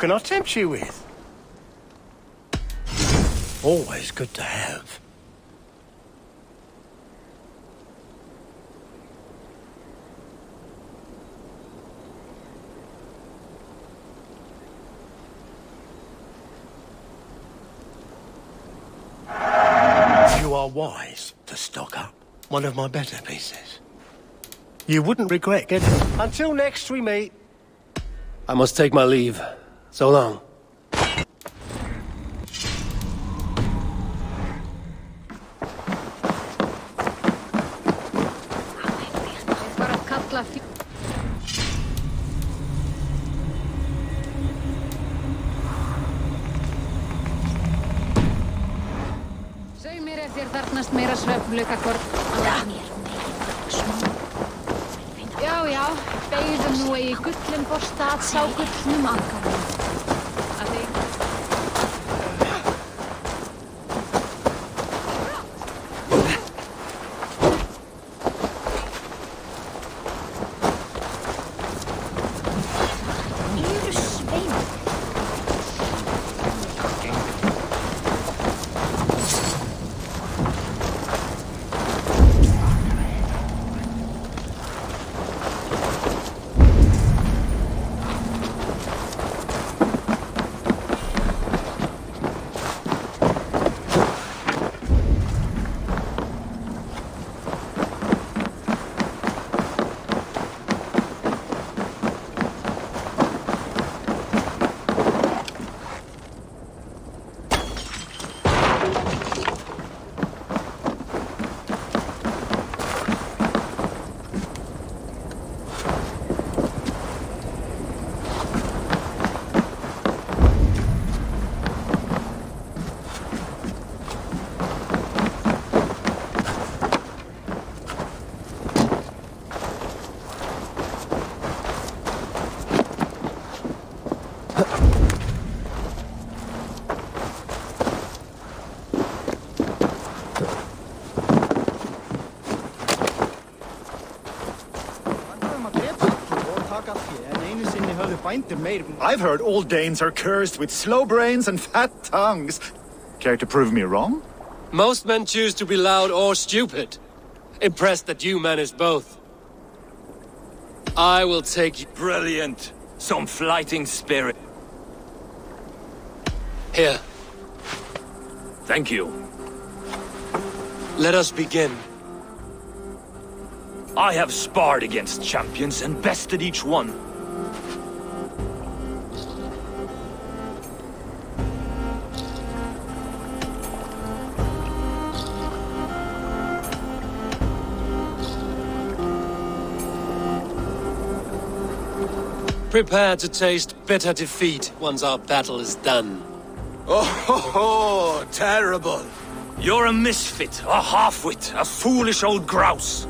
can I tempt you with? Always good to have. You are wise to stock up. One of my better pieces. You wouldn't regret getting it. Until next we meet. I must take my leave. So long. Þér þarfnast meira svefnlaukakort. Já, já, beygðum nú eigi gullin borsta að sá gullnum angarum. I've heard all Danes are cursed with slow brains and fat tongues. Care to prove me wrong? Most men choose to be loud or stupid. Impressed that you manage both. I will take you. Brilliant. Some flighting spirit. Here. Thank you. Let us begin. I have sparred against champions and bested each one. Prepare to taste bitter defeat once our battle is done. Oh, terrible. You're a misfit, a half-wit, a foolish old grouse.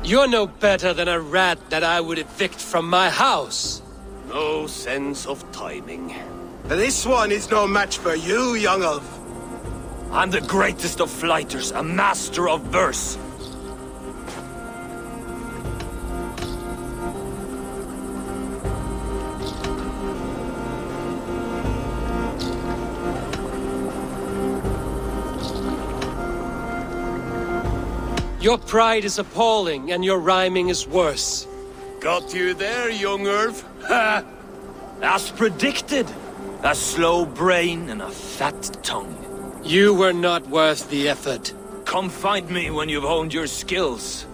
You're no better than a rat that I would evict from my house. No sense of timing. This one is no match for you, young elf. I'm the greatest of flighters, a master of verse. Your pride is appalling, and your rhyming is worse. Got you there, young Irv. Ha! As predicted. A slow brain and a fat tongue. You were not worth the effort. Come find me when you've honed your skills.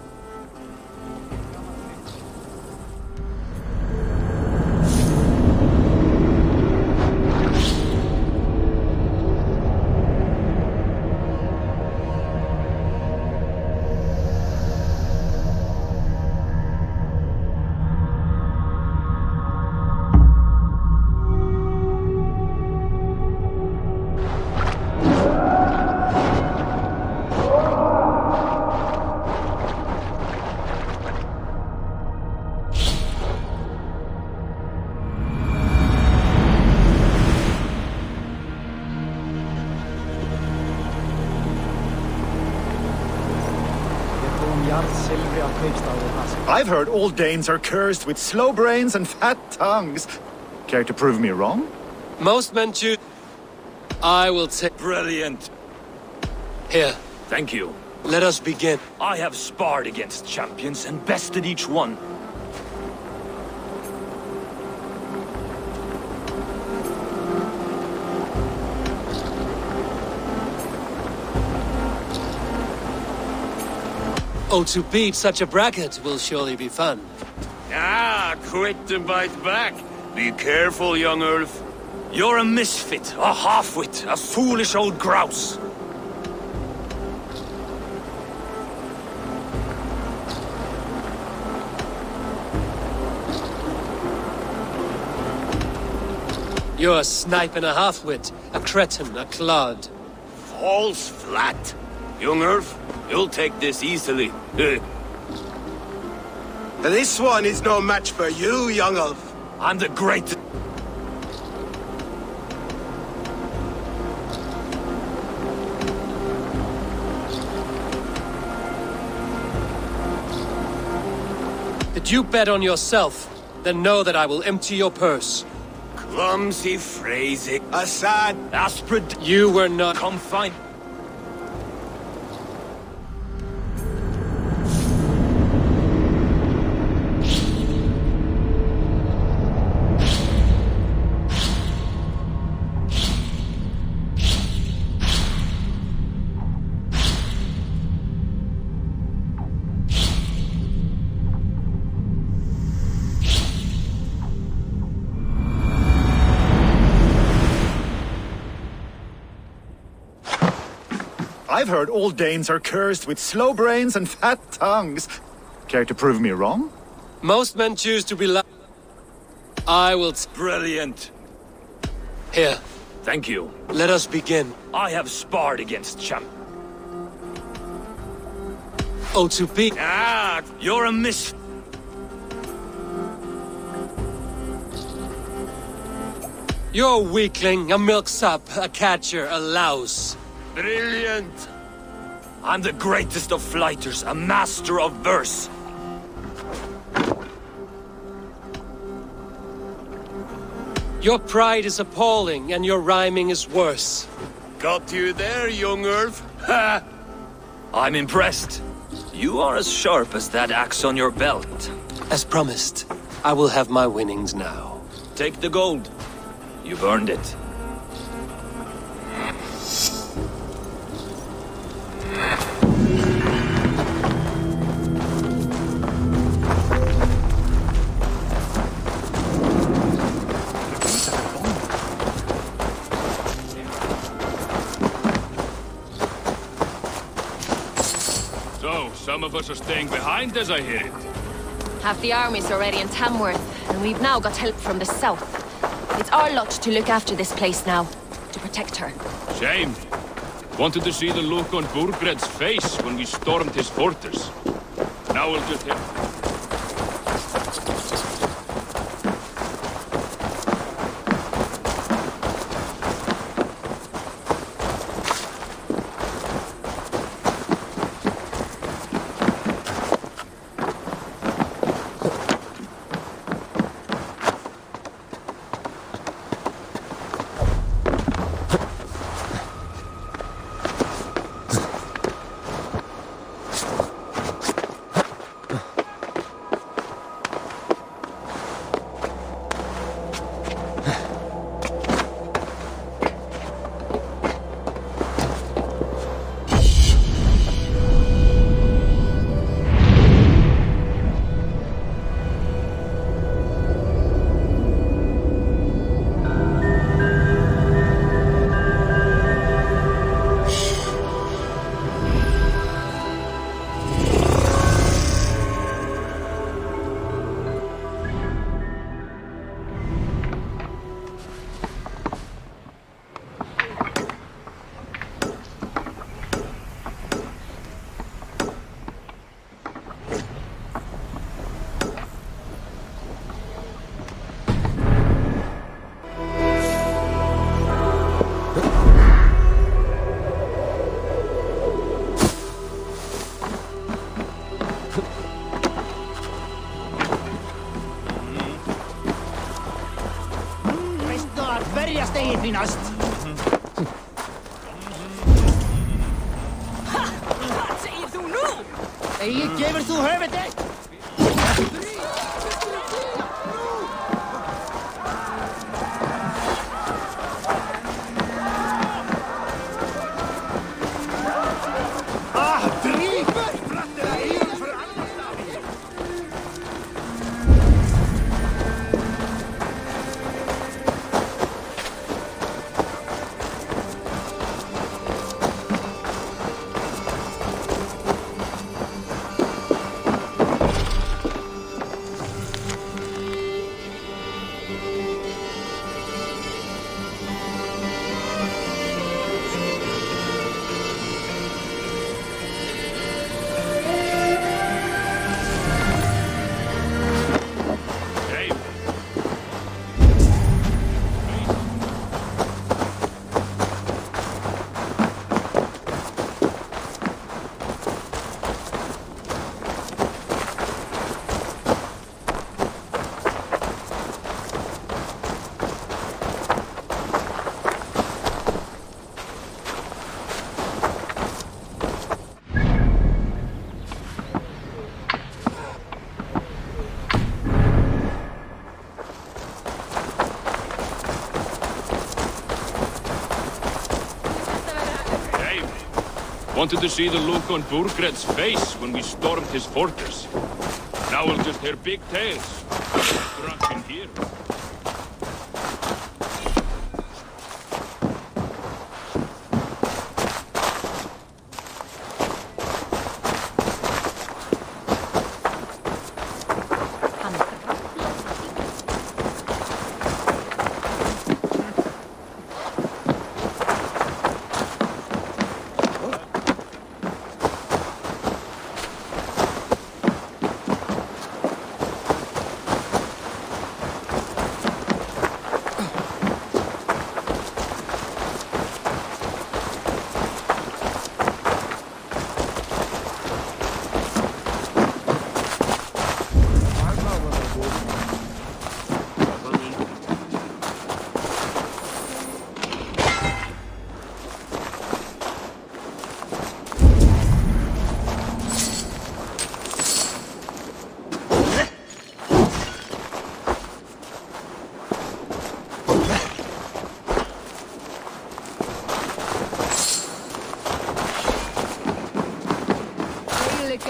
I've heard all Danes are cursed with slow brains and fat tongues. Care to prove me wrong? Most men choose... I will take... Brilliant. Here, Thank you. let us begin. I have sparred against champions and bested each one. Oh, to beat such a bracket will surely be fun. Ah, quick to bite back. Be careful, young Ulf. You're a misfit, a half-wit, a foolish old grouse. You're a snipe and a half-wit, a cretin, a clod. Falls flat. Young Ulf, you'll take this easily. This one is no match for you, young Ulf. I'm the great... Did you bet on yourself? Then know that I will empty your purse. Clumsy phrasing. Assad. Asprid... You were not... Come find... I've heard all Danes are cursed with slow brains and fat tongues. Care to prove me wrong? Most men choose to be I will... Brilliant. Here, Thank you. let us begin. I have sparred against champ... Oh, to beat... Ah, you're a mis... You're a weakling, a milksop, a catcher, a louse. Brilliant. I'm the greatest of flighters, a master of verse. Your pride is appalling, and your rhyming is worse. Got you there, young Ulf. Ha! I'm impressed. You are as sharp as that axe on your belt. As promised, I will have my winnings now. Take the gold. You've earned it. So, some of us are staying behind as I hear it. Half the army's already in Tamworth, and we've now got help from the south. It's our lot to look after this place now, to protect her. Shame. Wanted to see the look on Burgred's face when we stormed his fortress. Now we'll just hit... hiljast eigin þínast! Hvað segir þú nú? Egið gefur þú höfuði? Wanted to see the look on Burgred's face when we stormed his fortress. Now we'll just hear big tales. Drunk in here.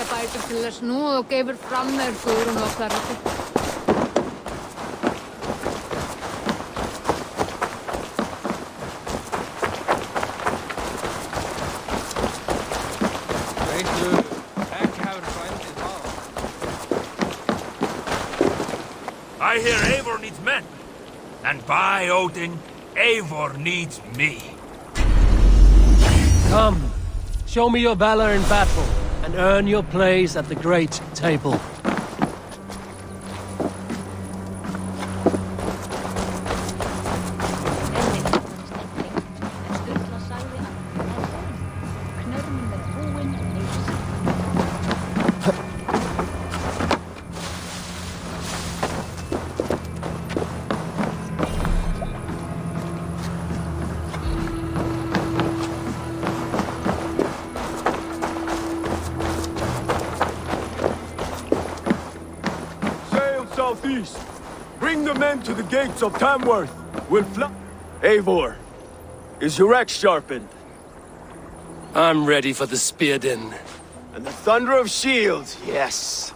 Bætur til þess nú og gefur fram með Guðrún og Clarity. I hear Eivor needs men. And by Odin, Eivor needs me. Come, show me your valor in battle, and earn your place at the great table. Southeast. Bring the men to the gates of Tamworth. We'll fly. Eivor, is your axe sharpened? I'm ready for the spear din. And the thunder of shields, yes.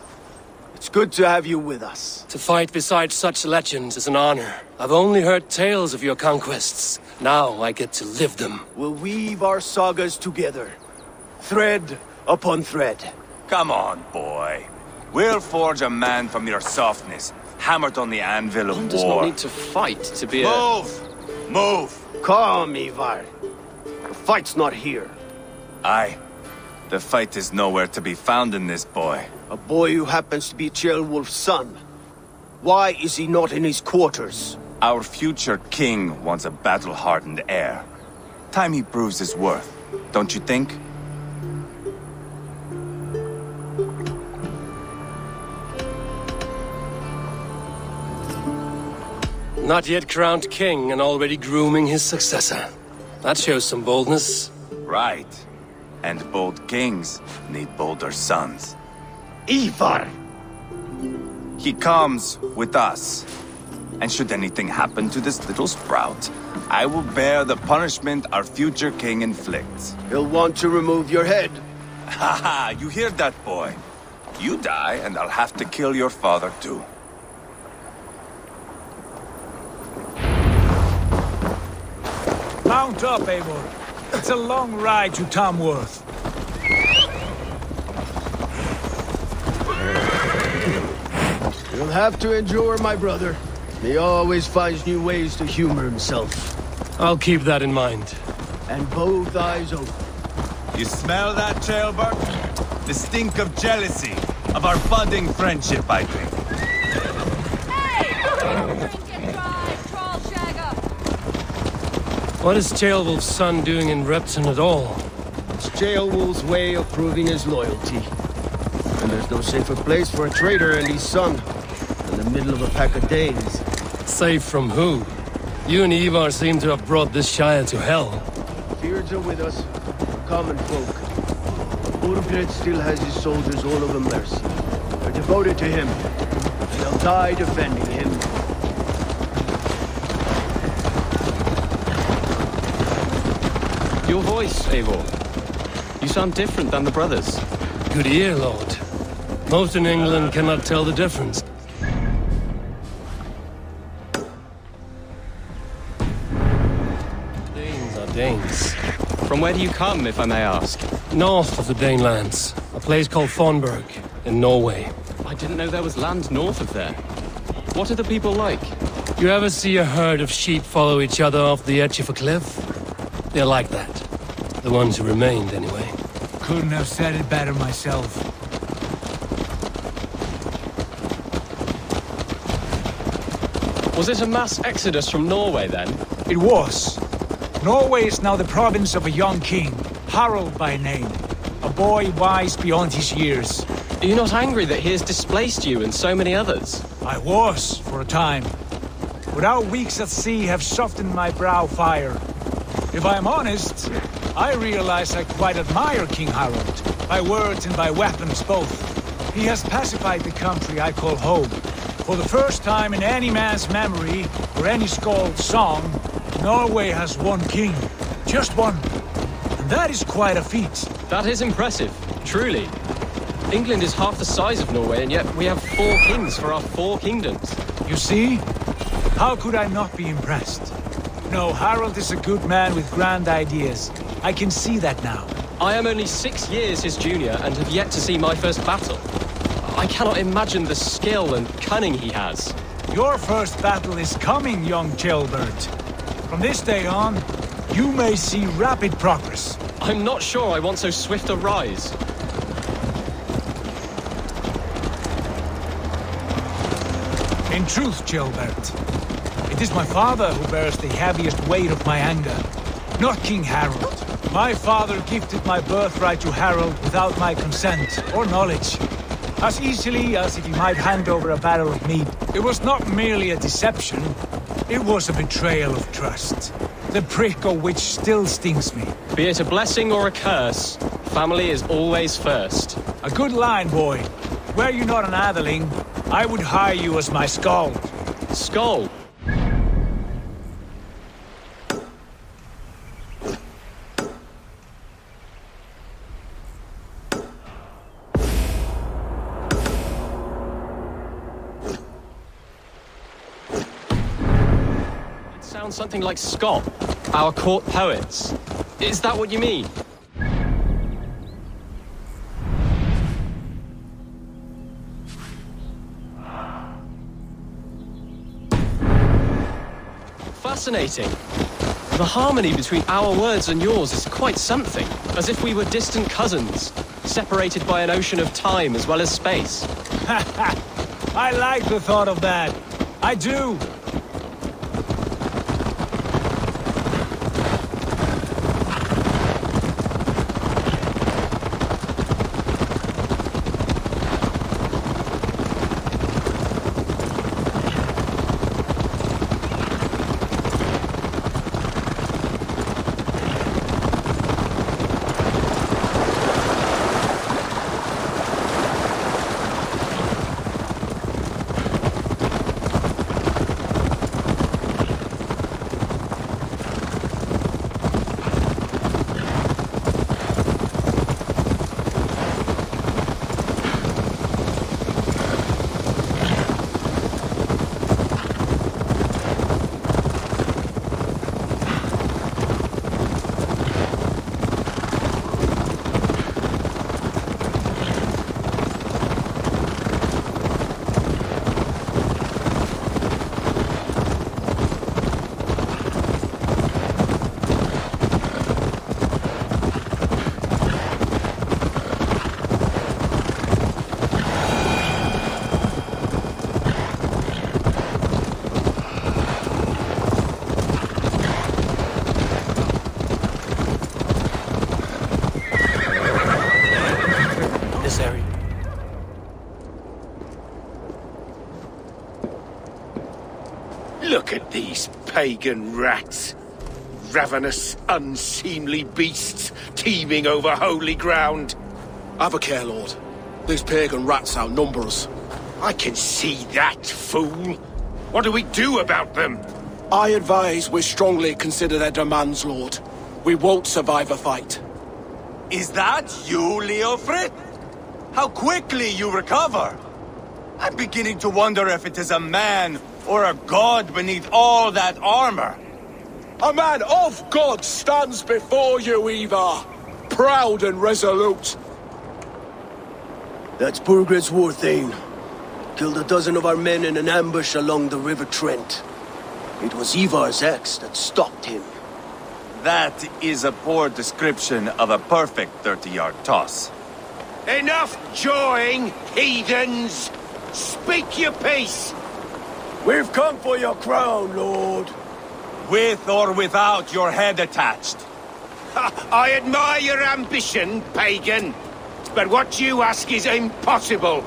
It's good to have you with us. To fight beside such legends is an honor. I've only heard tales of your conquests. Now I get to live them. We'll weave our sagas together. Thread upon thread. Come on, boy. We'll forge a man from your softness, hammered on the anvil of One war. does not need to fight to be Move! Move! Calm, Ivar. The fight's not here. Aye. The fight is nowhere to be found in this boy. A boy who happens to be Ceolwulf's son. Why is he not in his quarters? Our future king wants a battle-hardened heir. Time he proves his worth, don't you think? Not yet crowned king and already grooming his successor. That shows some boldness. Right. And bold kings need bolder sons. Ivar! He comes with us. And should anything happen to this little sprout, I will bear the punishment our future king inflicts. He'll want to remove your head. Haha, you hear that, boy? You die, and I'll have to kill your father, too. Mount up, Eivor. It's a long ride to Tamworth. You'll have to endure, my brother. He always finds new ways to humor himself. I'll keep that in mind. And both eyes open. You smell that, Trailbird? The stink of jealousy, of our budding friendship, I think. What is Ceolwulf's son doing in Repton at all? It's Ceolwulf's way of proving his loyalty. And there's no safer place for a traitor and his son in the middle of a pack of Danes. Safe from who? You and Ivar seem to have brought this Shire to hell. Fears are with us, common folk. Burgred still has his soldiers all over mercy. They're devoted to him. They'll die defending him. Your voice, Eivor. You sound different than the brothers. Good ear, Lord. Most in England cannot tell the difference. Danes are Danes. From where do you come, if I may ask? North of the Danelands. A place called Thornburg, in Norway. I didn't know there was land north of there. What are the people like? You ever see a herd of sheep follow each other off the edge of a cliff? They're like that. The ones who remained, anyway. Couldn't have said it better myself. Was it a mass exodus from Norway, then? It was. Norway is now the province of a young king, Harald by name. A boy wise beyond his years. Are you not angry that he has displaced you and so many others? I was, for a time. But our weeks at sea have softened my brow fire. If I am honest, I realize I quite admire King Harald, by words and by weapons both. He has pacified the country I call home. For the first time in any man's memory, or any skald's song, Norway has one king. Just one. And that is quite a feat. That is impressive, truly. England is half the size of Norway, and yet we have 4 kings for our 4 kingdoms. You see? How could I not be impressed? No, Harald is a good man with grand ideas. I can see that now. I am only 6 years his junior and have yet to see my first battle. I cannot imagine the skill and cunning he has. Your first battle is coming, young jailbird. From this day on, you may see rapid progress. I'm not sure I want so swift a rise. In truth, jailbird, it is my father who bears the heaviest weight of my anger, not King Harald. My father gifted my birthright to Harald without my consent or knowledge. As easily as if he might hand over a barrel of mead. It was not merely a deception, it was a betrayal of trust. The prick of which still stings me. Be it a blessing or a curse, family is always first. A good line, boy. Were you not an atheling, I would hire you as my skald. Skald? Sounds something like Scott, our court poets. Is that what you mean? Fascinating. The harmony between our words and yours is quite something. As if we were distant cousins, separated by an ocean of time as well as space. I like the thought of that. I do. Look at these pagan rats. Ravenous, unseemly beasts teeming over holy ground. Have a care, Lord. These pagan rats outnumber us. I can see that, fool. What do we do about them? I advise we strongly consider their demands, Lord. We won't survive a fight. Is that you, Leofrid? How quickly you recover! I'm beginning to wonder if it is a man or a god beneath all that armor. A man of God stands before you, Eva. Proud and resolute. That's Burgred's war thane. Killed a dozen of our men in an ambush along the River Trent. It was Ivar's axe that stopped him. That is a poor description of a perfect 30-yard toss. Enough jawing, heathens! Speak your piece! We've come for your crown, Lord. With or without your head attached. I admire your ambition, pagan. But what you ask is impossible.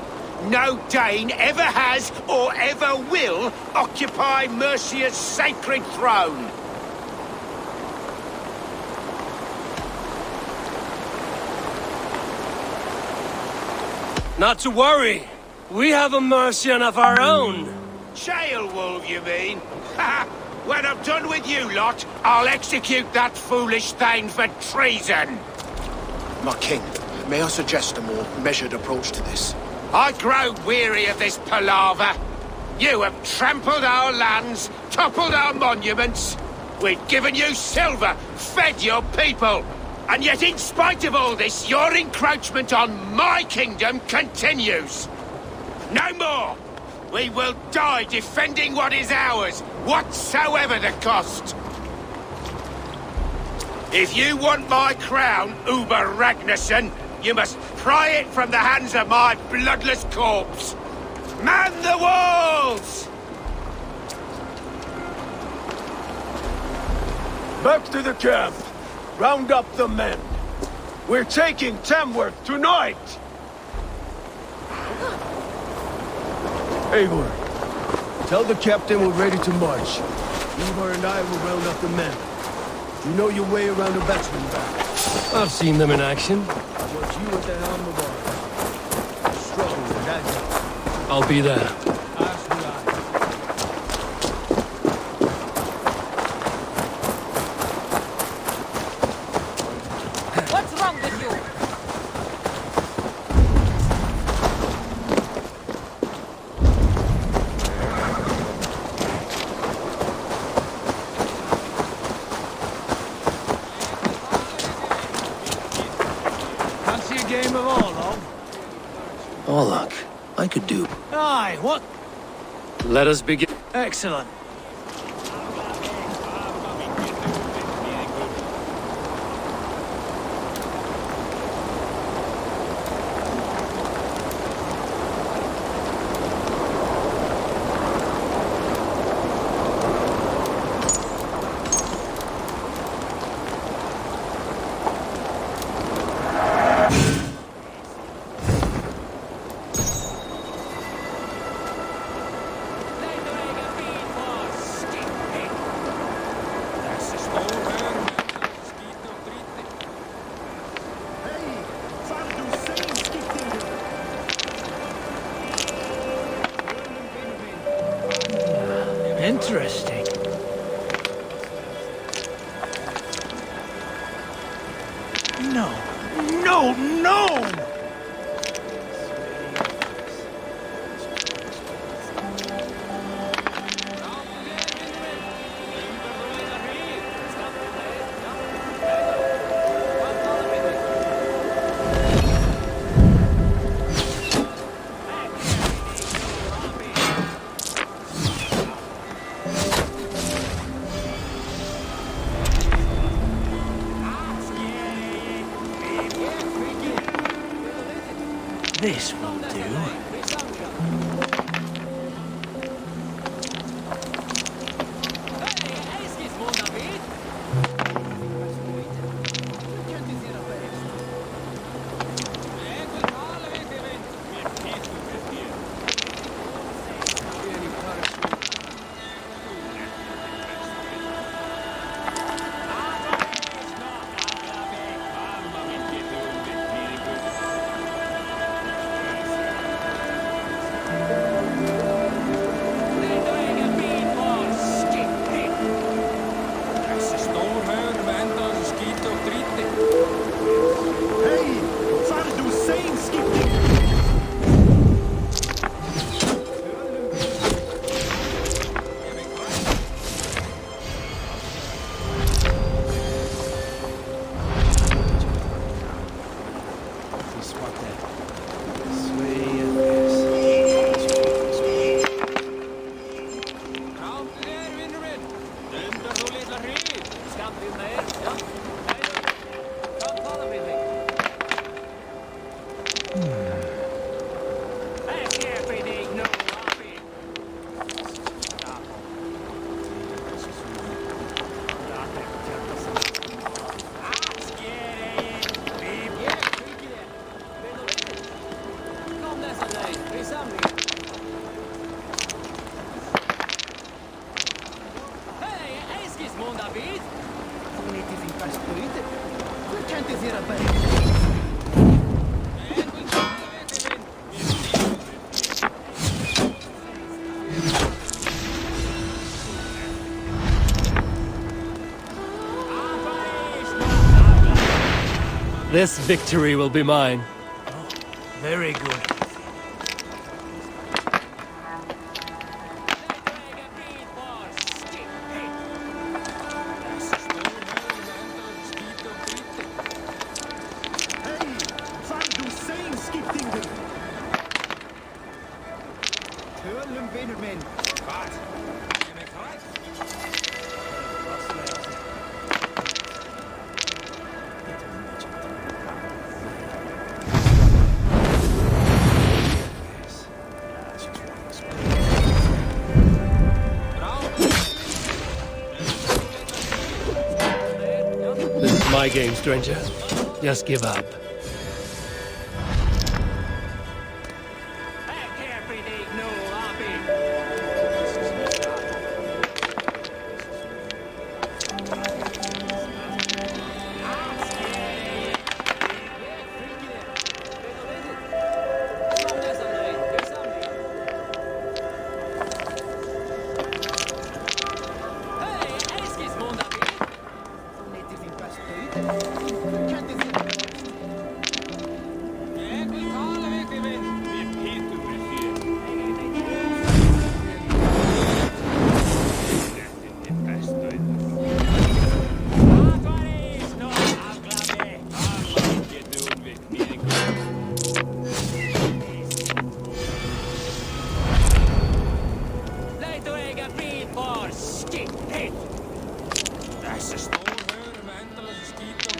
No Dane ever has or ever will occupy Mercia's sacred throne. Not to worry. We have a Mercian of our own. Jailwolf, you mean? Ha! When I'm done with you lot, I'll execute that foolish thing for treason. My king, may I suggest a more measured approach to this? I grow weary of this palaver. You have trampled our lands, toppled our monuments. We've given you silver, fed your people. And yet in spite of all this, your encroachment on my kingdom continues. No more! We will die defending what is ours, whatsoever the cost. If you want my crown, Uber Ragnarsson, you must pry it from the hands of my bloodless corpse. Man the walls! Back to the camp. Round up the men. We're taking Tamworth tonight! Eivor, tell the captain we're ready to march. Ivar and I will round up the men. You know your way around a batsman back. I've seen them in action. I want you at the helm of ours. Strong and agile. I'll be there. What's wrong with you? Fancy a game of Orlog? Orlog, I could do. Aye, what? Let us begin. Excellent. Interesting. No. No, no! This will do. This victory will be mine. Very good. This is my game, stranger. Just give up.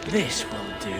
This will do.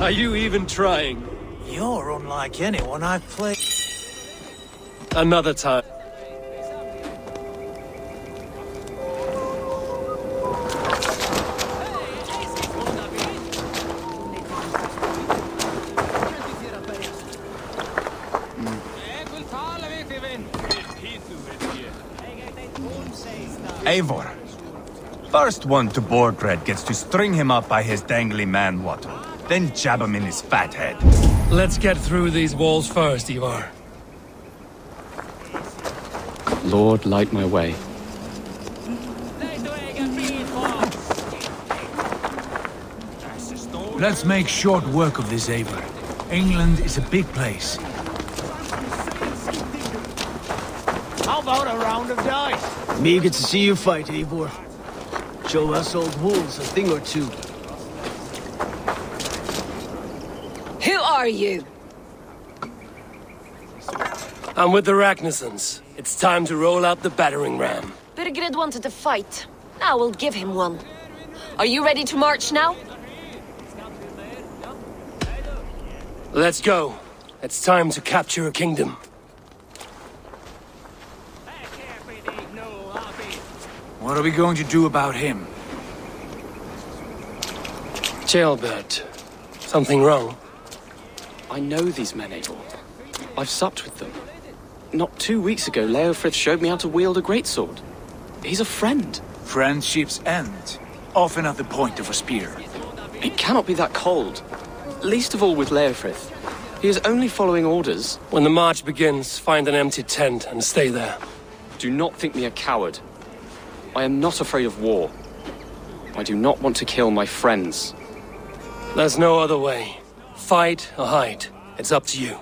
Are you even trying? You're unlike anyone I've played. Another time. Eivor. First one to Borgred gets to string him up by his dangly man-water, then jab him in his fat head. Let's get through these walls first, Ivar. Lord, light my way. Let's make short work of this, Eivor. England is a big place. How about a round of dice? Me good to see you fight, Eivor. Show us old wolves a thing or two. Who are you? I'm with the Ragnarsons. It's time to roll out the battering ram. Birgrid wanted to fight. Now we'll give him one. Are you ready to march now? Let's go. It's time to capture a kingdom. What are we going to do about him? Jailbird. Something wrong? I know these men, Eivor. I've supped with them. Not 2 weeks ago, Leofrith showed me how to wield a greatsword. He's a friend. Friendships end, often at the point of a spear. It cannot be that cold. Least of all with Leofrith. He is only following orders. When the march begins, find an empty tent and stay there. Do not think me a coward. I am not afraid of war. I do not want to kill my friends. There's no other way. Fight or hide. It's up to you.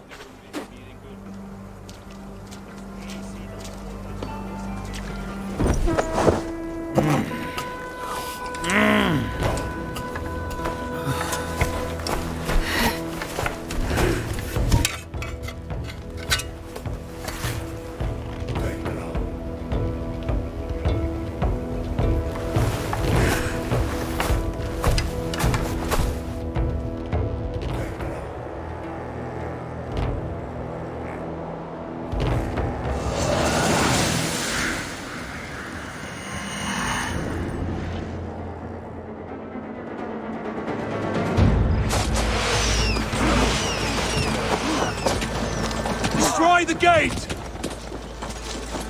By the gate!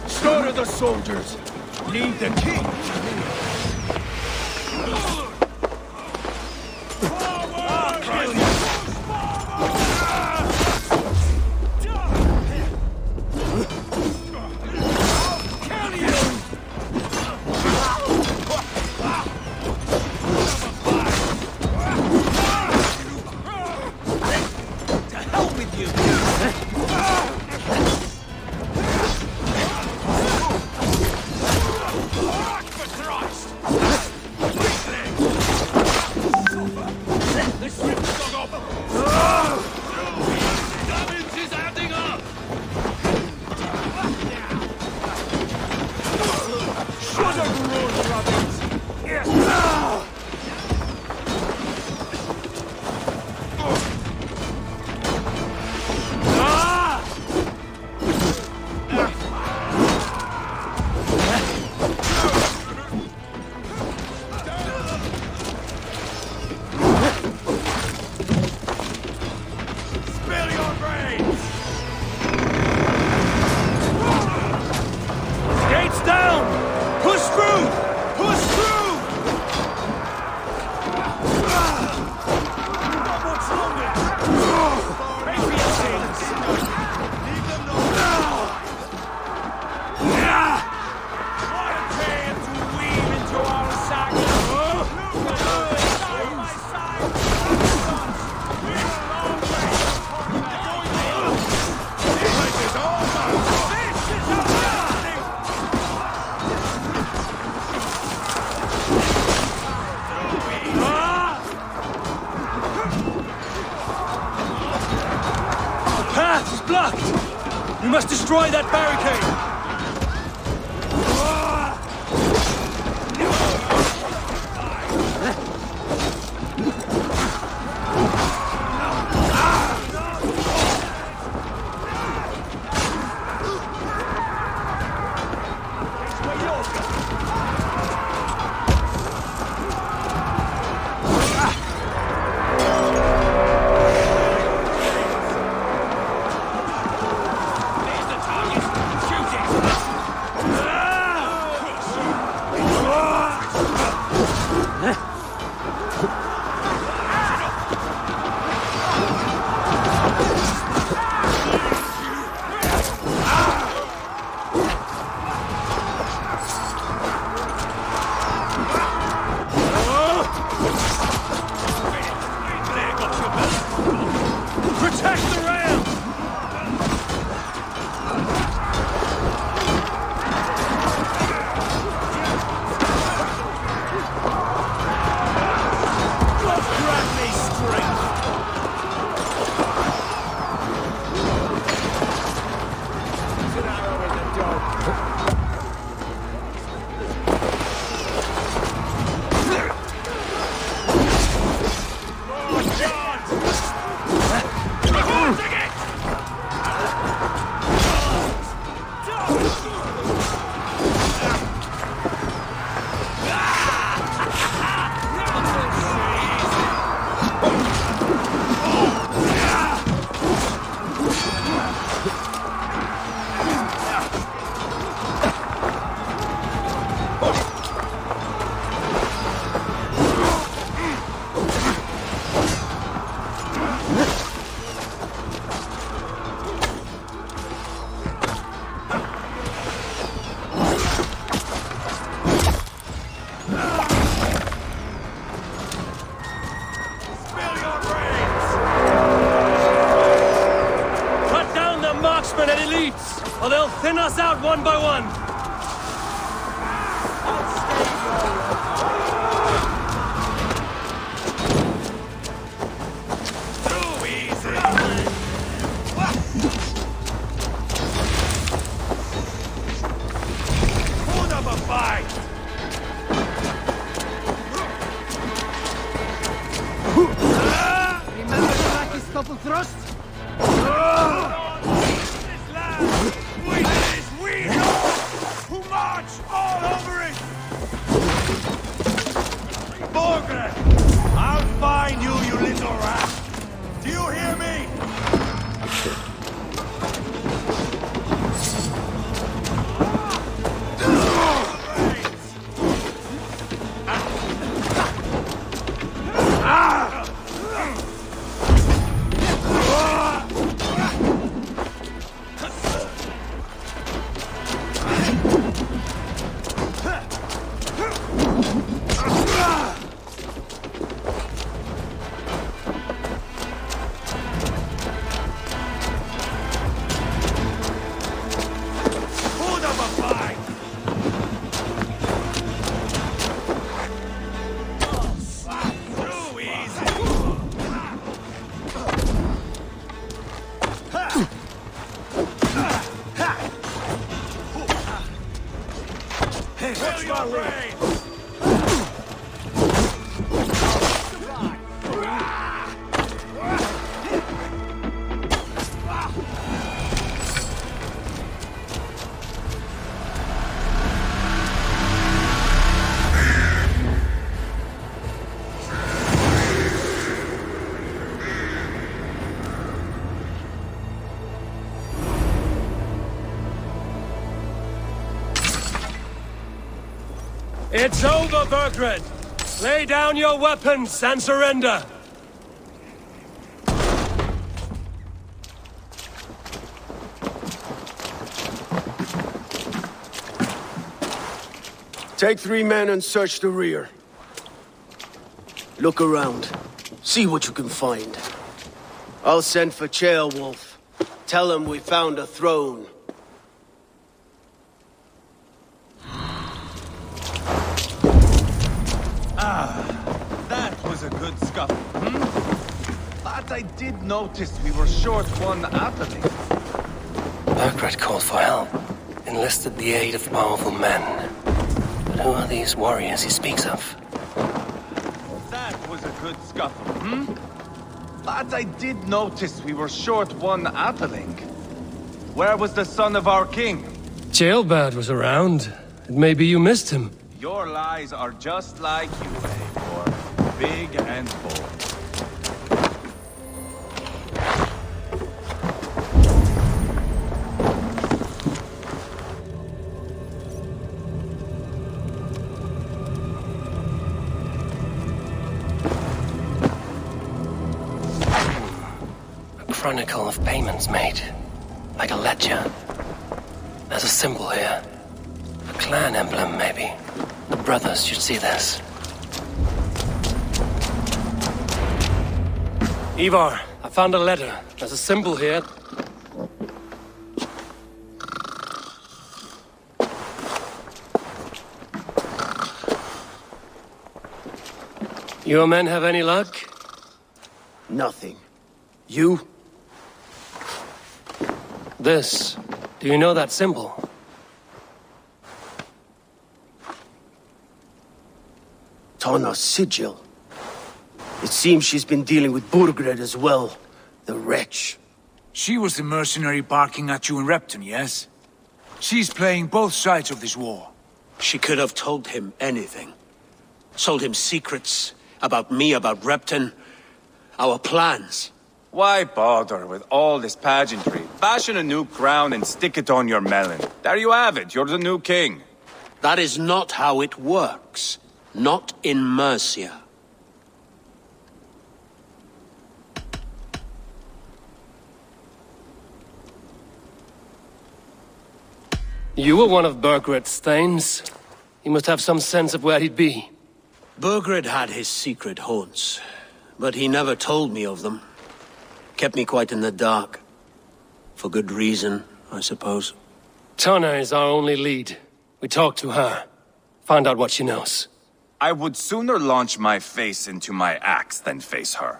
Slaughter the soldiers! Lead the king! We must destroy that barricade! Or they'll thin us out one by one! Too easy! Hold up a fight! Remember the Raki's double thrust? I'll find you, you little rat! Do you hear me? It's over, Burgred! Lay down your weapons and surrender! Take 3 men and search the rear. Look around. See what you can find. I'll send for Ceolwulf. Tell him we found a throne. That was a good scuffle, But I did notice we were short one athlete. Burgred called for help. Enlisted the aid of powerful men. But who are these warriors he speaks of? That was a good scuffle, But I did notice we were short one atheling. Where was the son of our king? Ceolbad was around. Maybe you missed him. Your lies are just like you, Eivor. Big and bold. A chronicle of payments made. Like a ledger. There's a symbol here. A clan emblem, maybe. The brothers should see this. Ivar, I found a letter. There's a symbol here. Your men have any luck? Nothing. You? This. Do you know that symbol? Tana's sigil. It seems she's been dealing with Burgred as well. The wretch. She was the mercenary barking at you in Repton, yes? She's playing both sides of this war. She could have told him anything. Sold him secrets about me, about Repton, our plans. Why bother with all this pageantry? Fashion a new crown and stick it on your melon. There you have it, you're the new king. That is not how it works. Not in Mercia. You were one of Burgred's thanes. He must have some sense of where he'd be. Burgred had his secret haunts, but he never told me of them. Kept me quite in the dark. For good reason, I suppose. Tana is our only lead. We talk to her. Find out what she knows. I would sooner launch my face into my axe than face her.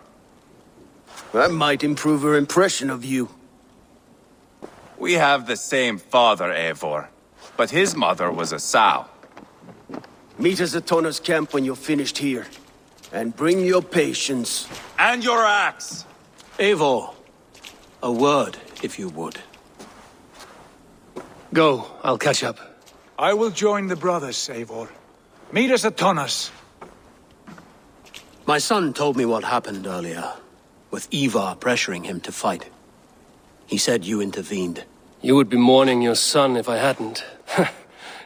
That might improve her impression of you. We have the same father, Eivor. But his mother was a sow. Meet us at Tana's camp when you're finished here. And bring your patience. And your axe! Eivor, a word, if you would. Go, I'll catch up. I will join the brothers, Eivor. Meet us at Tana's. My son told me what happened earlier, with Ivar pressuring him to fight. He said you intervened. You would be mourning your son if I hadn't.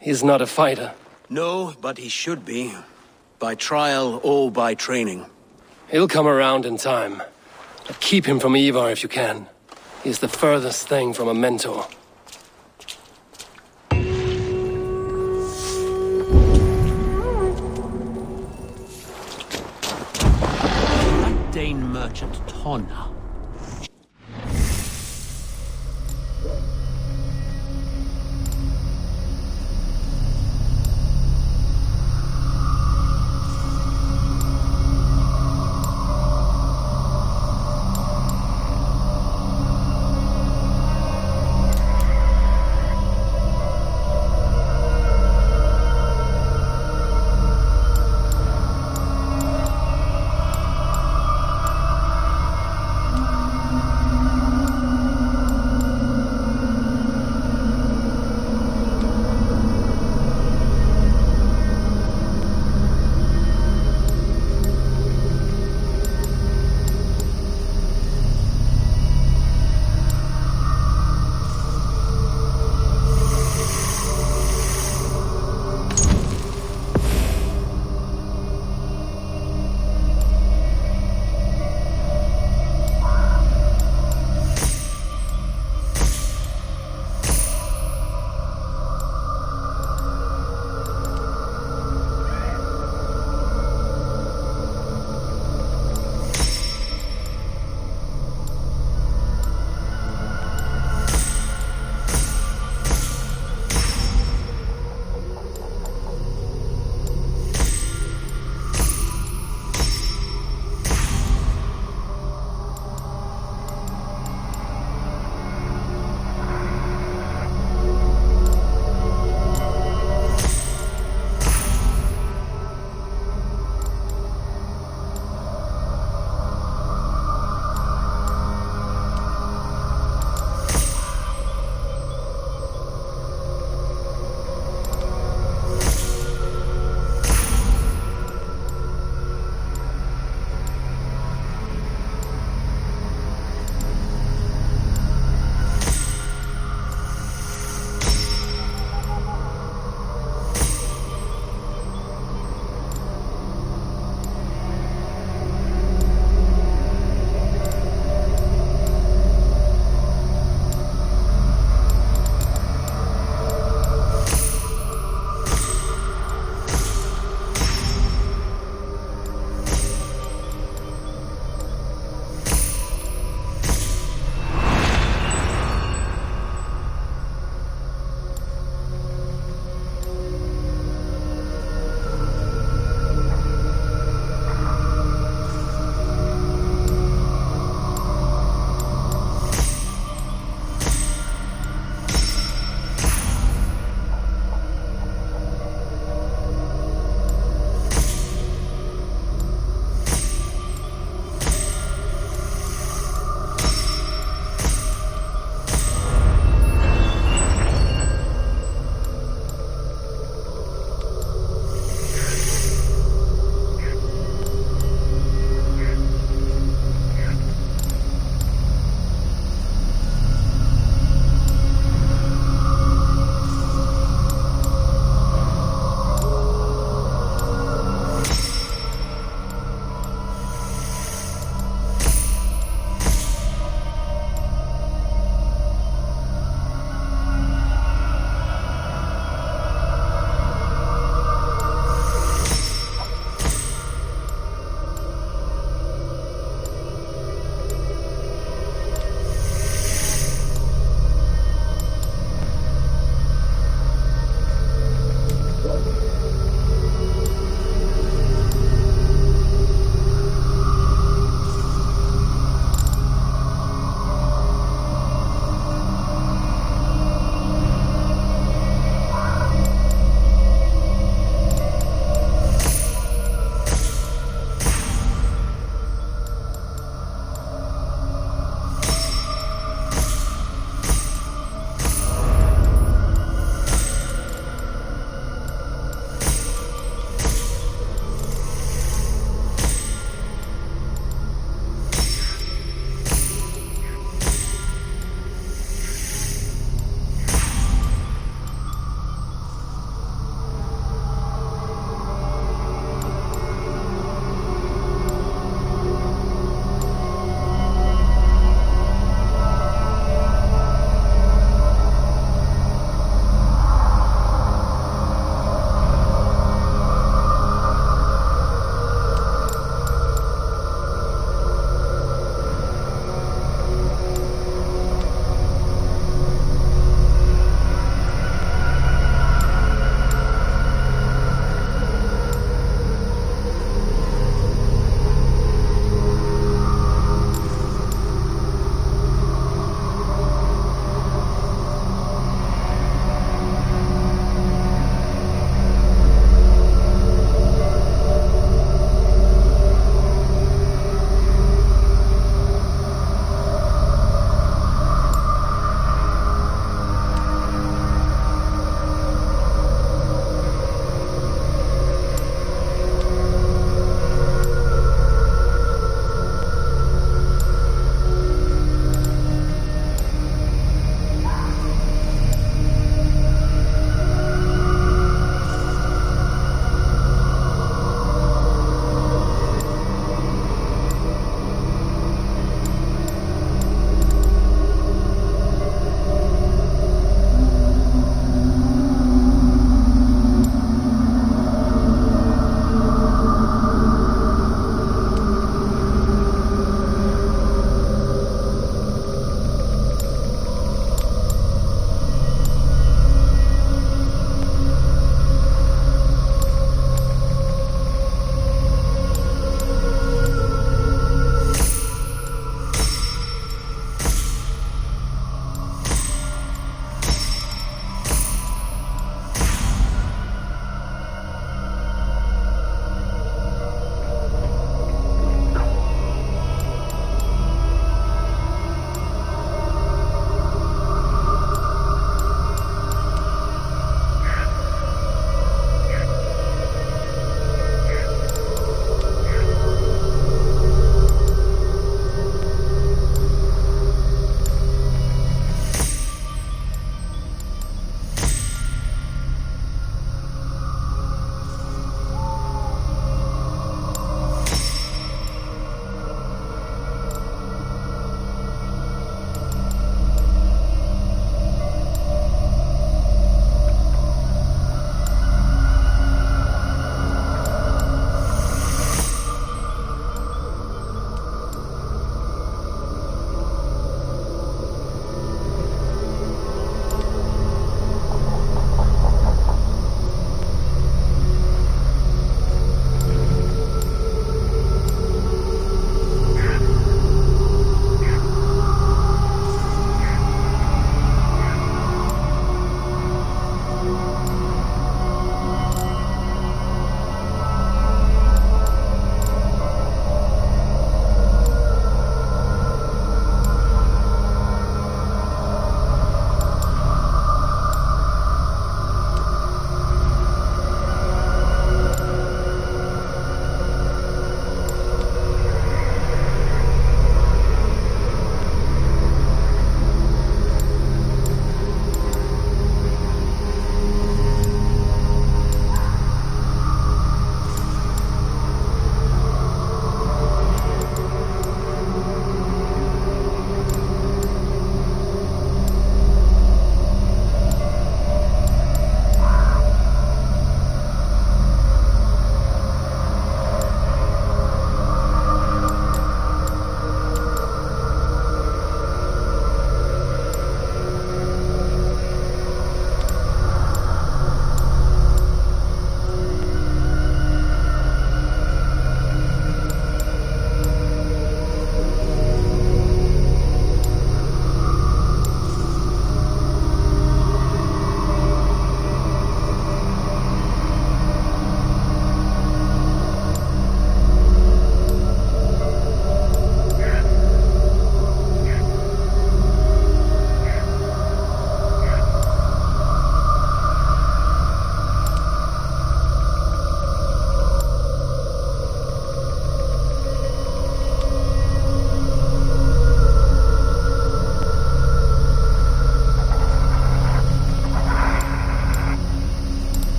He's not a fighter. No, but he should be. By trial or by training. He'll come around in time. But keep him from Ivar if you can. He's the furthest thing from a mentor. Dane merchant Tana.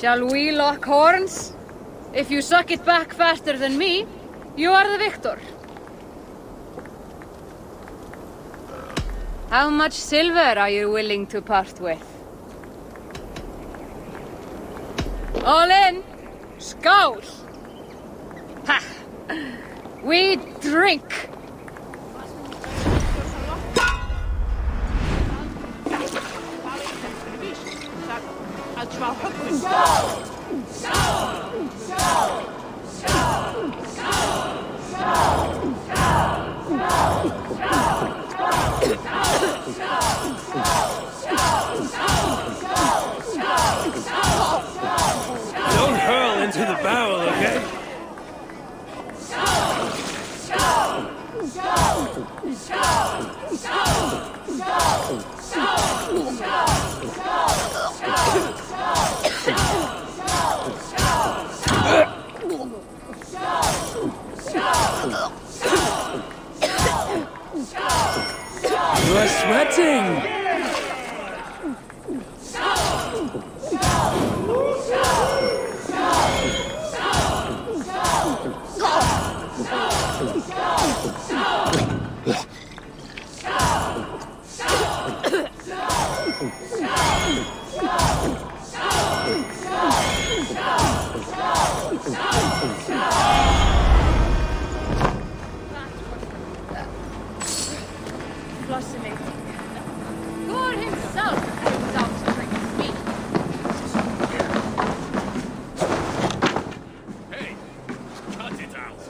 Shall we lock horns? If you suck it back faster than me, you are the victor. How much silver are you willing to part with? All in! Skål! Ha! We drink! Don't hurl into the barrel, okay? You are sweating! Thor himself comes out to drink with me. Hey, cut it out.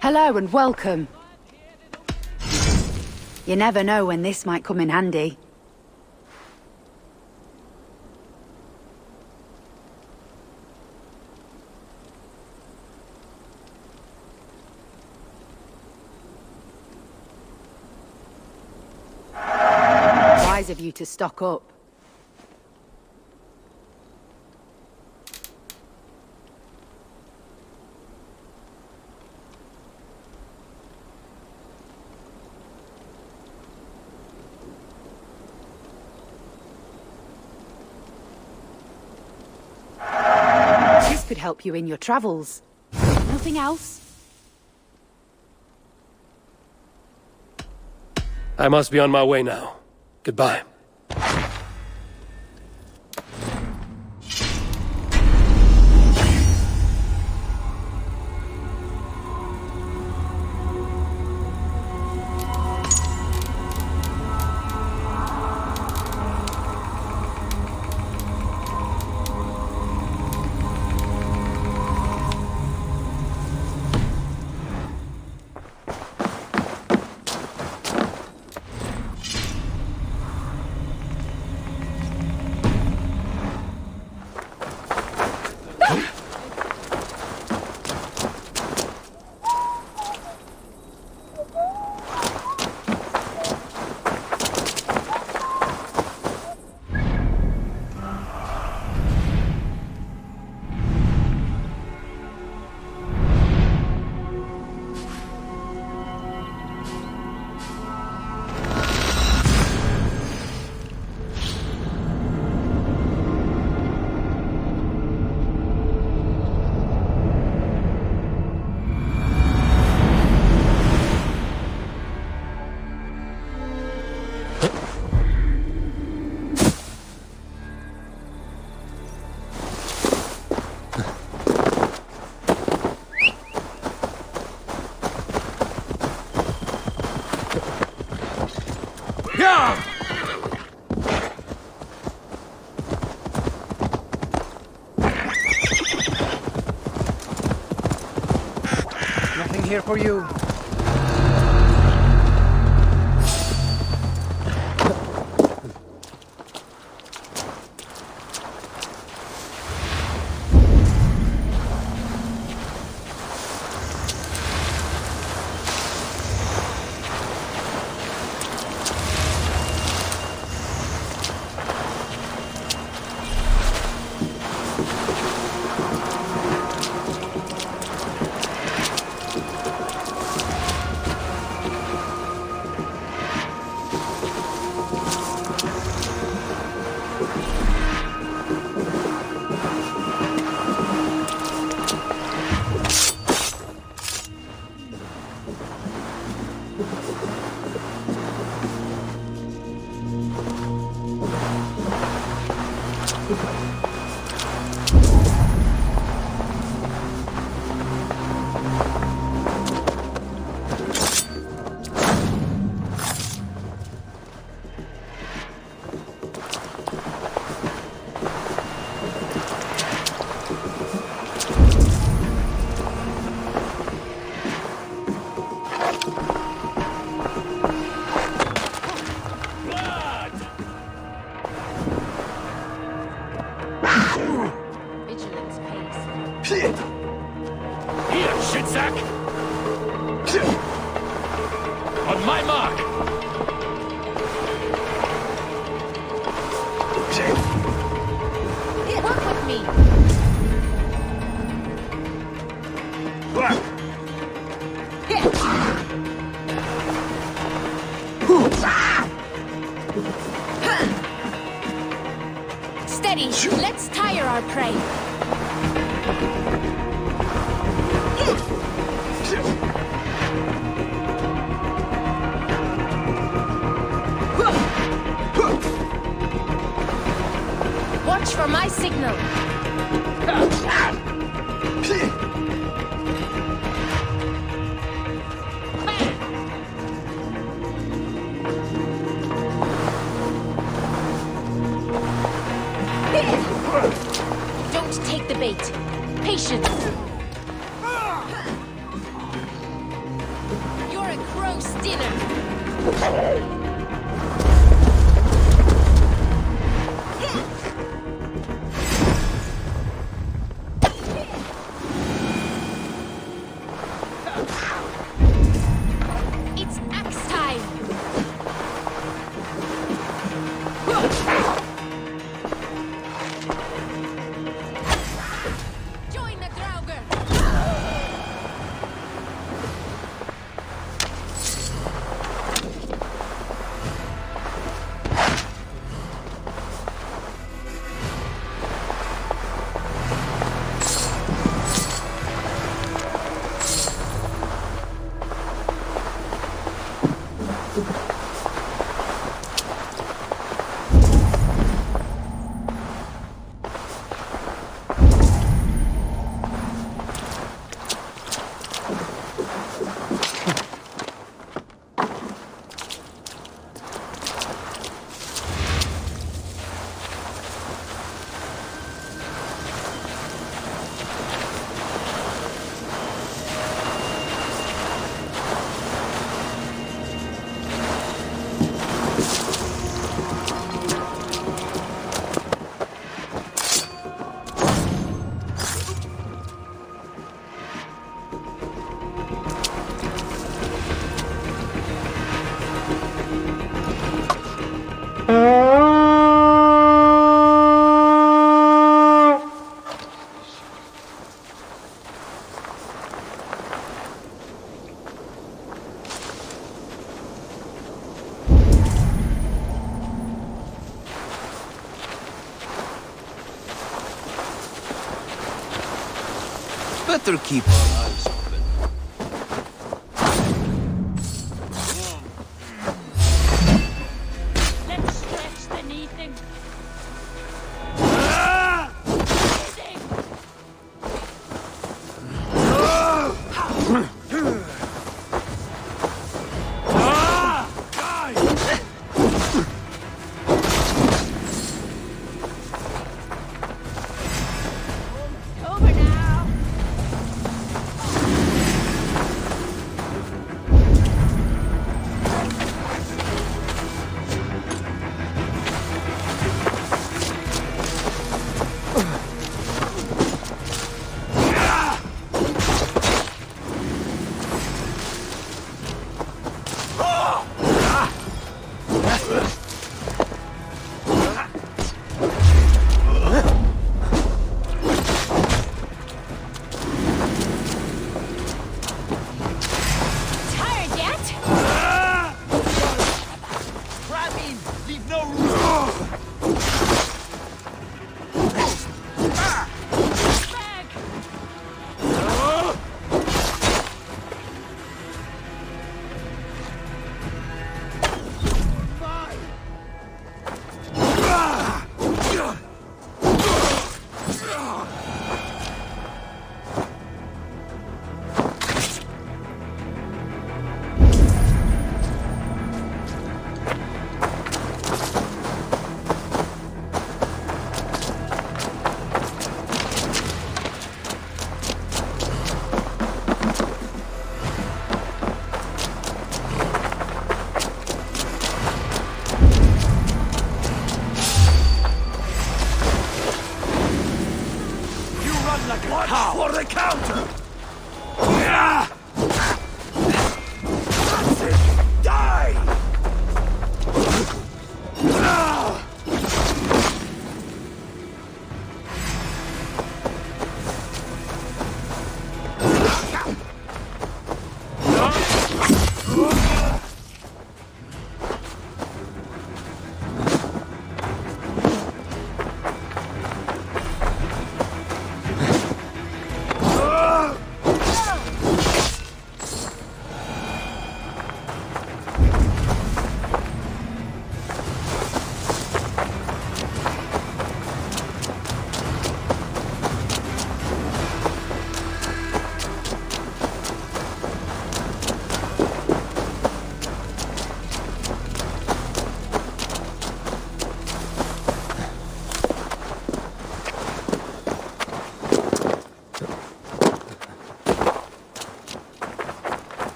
Hello and welcome. You never know when this might come in handy. Wise of you to stock up. could help you in your travels. Nothing else? I must be on my way now. Goodbye. Nothing here for you. On my mark! Work with me! Steady! Let's tire our prey! Watch for my signal. Don't take the bait. Patience. You're a gross dinner. Better keep our eyes open. Let's stretch the kneading. Over now. Tired yet? Leave no room! Bag. You run like a cow! For the counter! That's it! Die!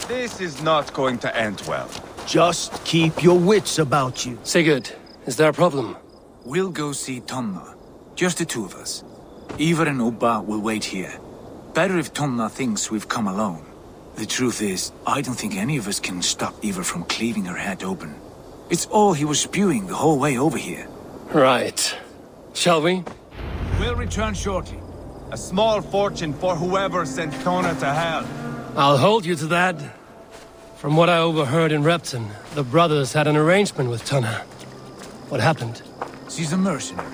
This is not going to end well. Just keep your wits about you. Sigurd, is there a problem? We'll go see Tonna. Just the two of us. Ivar and Ubba will wait here. Better if Tonna thinks we've come alone. The truth is, I don't think any of us can stop Ivar from cleaving her head open. It's all he was spewing the whole way over here. Right. Shall we? We'll return shortly. A small fortune for whoever sent Tona to hell. I'll hold you to that. From what I overheard in Repton, the brothers had an arrangement with Tunna. What happened? She's a mercenary.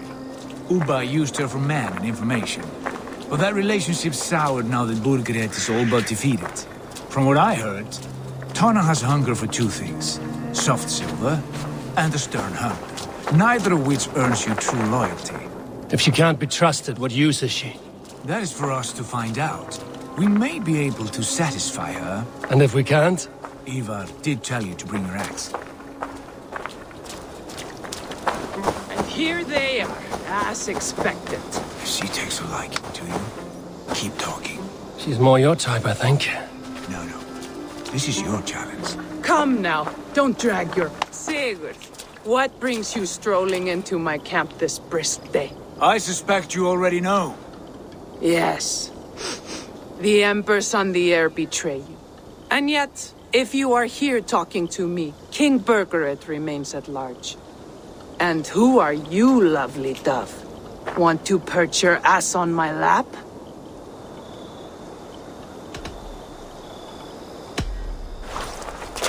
Ubba used her for man and information. But that relationship soured now that Burgred is all but defeated. From what I heard, Tonna has hunger for two things. Soft silver and a stern heart. Neither of which earns you true loyalty. If she can't be trusted, what use is she? That is for us to find out. We may be able to satisfy her. And if we can't? Ivar did tell you to bring her axe. And here they are, as expected. If she takes a liking to you, keep talking. She's more your type, I think. No. This is your challenge. Come now, don't drag your... Sigurd, what brings you strolling into my camp this brisk day? I suspect you already know. Yes. The Embers on the air betray you. And yet, if you are here talking to me, King Burgred remains at large. And who are you, lovely dove? Want to perch your ass on my lap?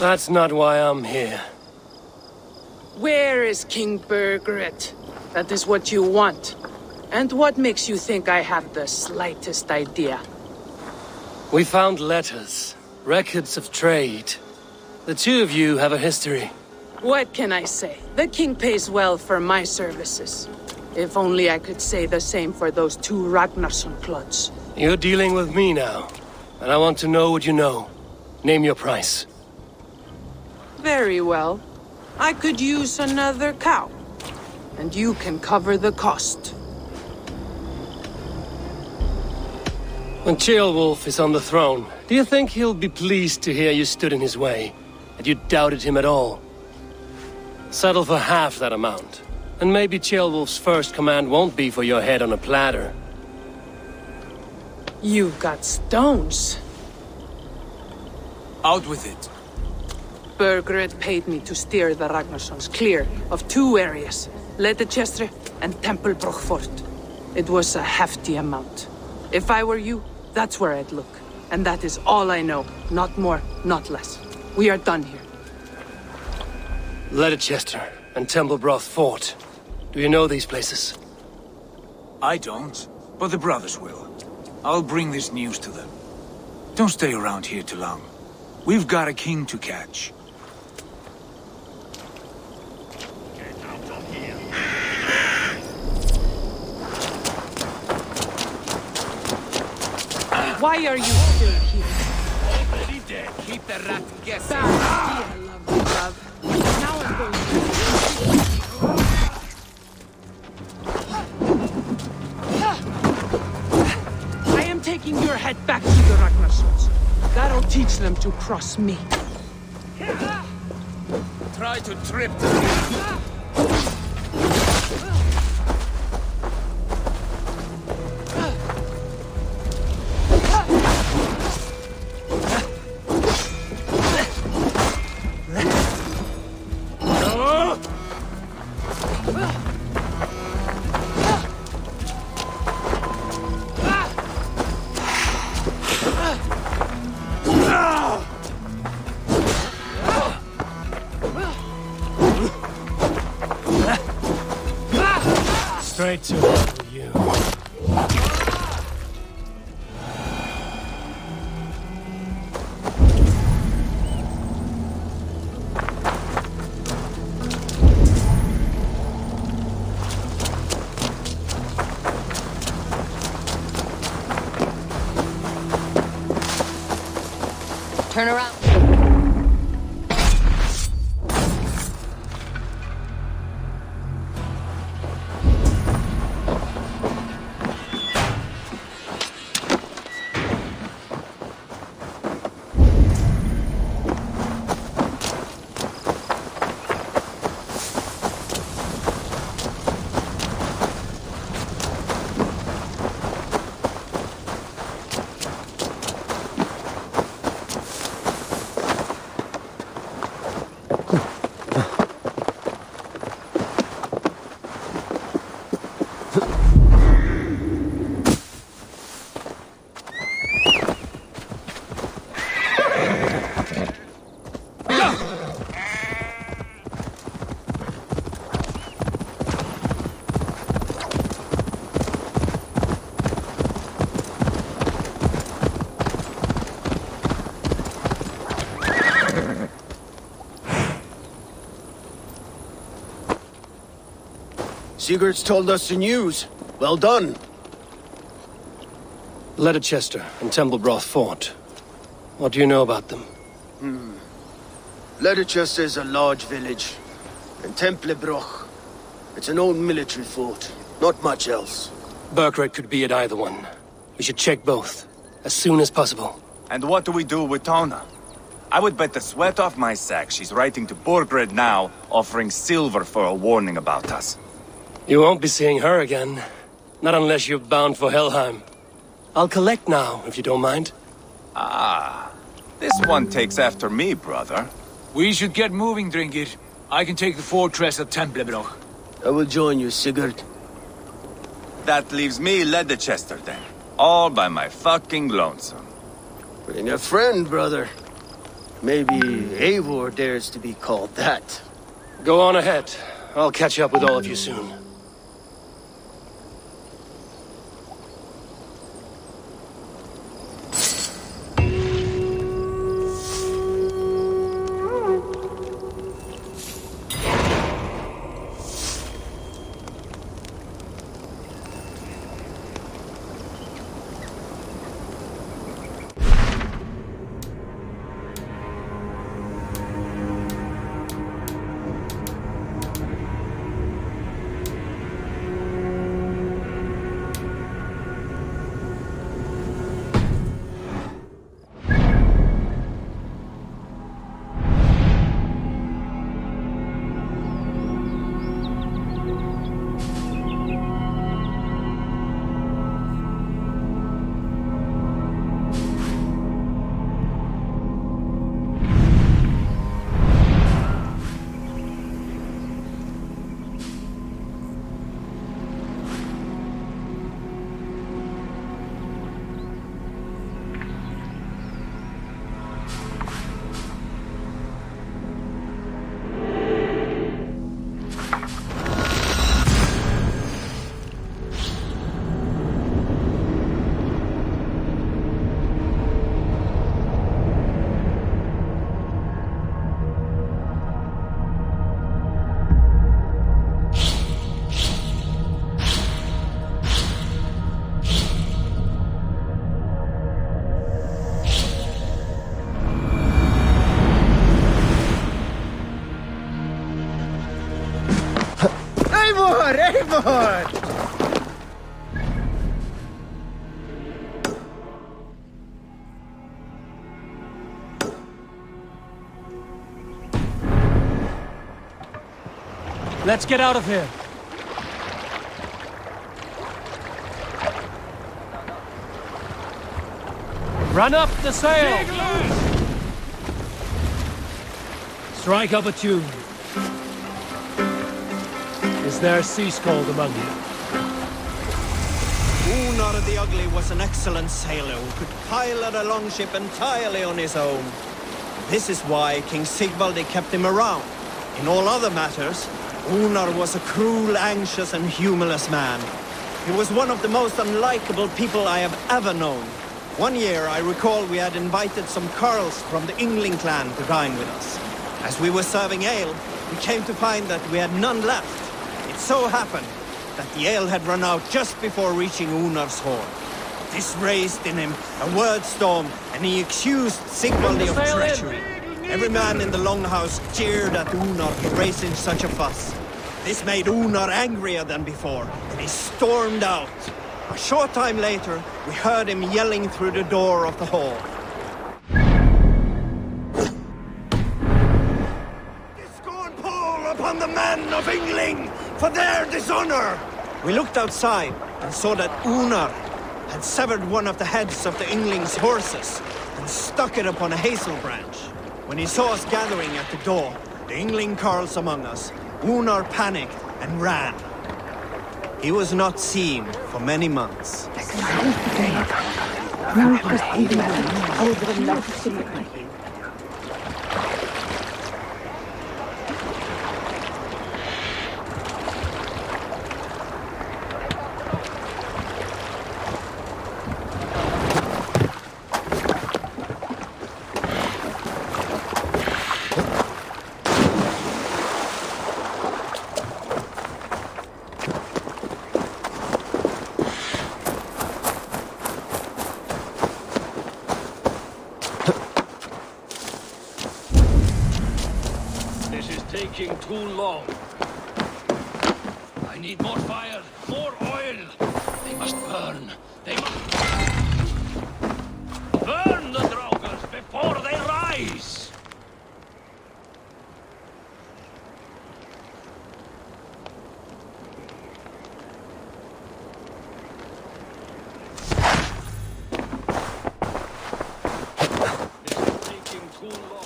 That's not why I'm here. Where is King Burgred? That is what you want. And what makes you think I have the slightest idea? We found letters, records of trade. The two of you have a history. What can I say? The king pays well for my services. If only I could say the same for those two Ragnarsson clods. You're dealing with me now, and I want to know what you know. Name your price. Very well. I could use another cow. And you can cover the cost. When Ceolwulf is on the throne, do you think he'll be pleased to hear you stood in his way? That you doubted him at all? Settle for half that amount. And maybe Ceolwulf's first command won't be for your head on a platter. You've got stones. Out with it. Bergred paid me to steer the Ragnarssons clear of two areas, Leicester and Templebroch Fort. It was a hefty amount. If I were you, that's where I'd look. And that is all I know. Not more, not less. We are done here. Leicester and Templebroch Fort. Do you know these places? I don't, but the brothers will. I'll bring this news to them. Don't stay around here too long. We've got a king to catch. Why are you still here? Already dead. Keep the rat guessing. Love. Now I'm going to... I am taking your head back to the Ragnarssons. That'll teach them to cross me. Try to trip them. Straight to you. Turn around. Sigurd's told us the news. Well done. Leicester and Templebroch Fort. What do you know about them? Leicester is a large village. And Templebroch, it's an old military fort. Not much else. Bergred could be at either one. We should check both, as soon as possible. And what do we do with Tona? I would bet the sweat off my sack she's writing to Borgred now, offering silver for a warning about us. You won't be seeing her again. Not unless you're bound for Helheim. I'll collect now, if you don't mind. Ah, this one takes after me, brother. We should get moving, Dringir. I can take the fortress of Templebroch. I will join you, Sigurd. That leaves me Leicester then. All by my fucking lonesome. Bring a friend, brother. Maybe Eivor dares to be called that. Go on ahead. I'll catch up with all of you soon. Eivor! Eivor! Let's get out of here. Run up the sail! Strike up a tune. Is there a sea scold among you? Unar the Ugly was an excellent sailor who could pilot a longship entirely on his own. This is why King Sigvaldi kept him around. In all other matters, Unar was a cruel, anxious and humorless man. He was one of the most unlikable people I have ever known. One year, I recall we had invited some Carls from the Yngling clan to dine with us. As we were serving ale, we came to find that we had none left. It so happened that the ale had run out just before reaching Unar's hall. This raised in him a word storm, and he accused Sigvaldi of treachery. Every man in the longhouse jeered at Unar for raising such a fuss. This made Unar angrier than before, and he stormed out. A short time later, we heard him yelling through the door of the hall. Scornful upon the men of Yngling for their dishonor! We looked outside and saw that Unar had severed one of the heads of the Yngling's horses and stuck it upon a hazel branch. When he saw us gathering at the door, the Yngling Carls among us, Unar panicked and ran. He was not seen for many months. Taking too long. I need more fire, more oil. They must burn. They must burn the Draugrs before they rise. This is taking too long.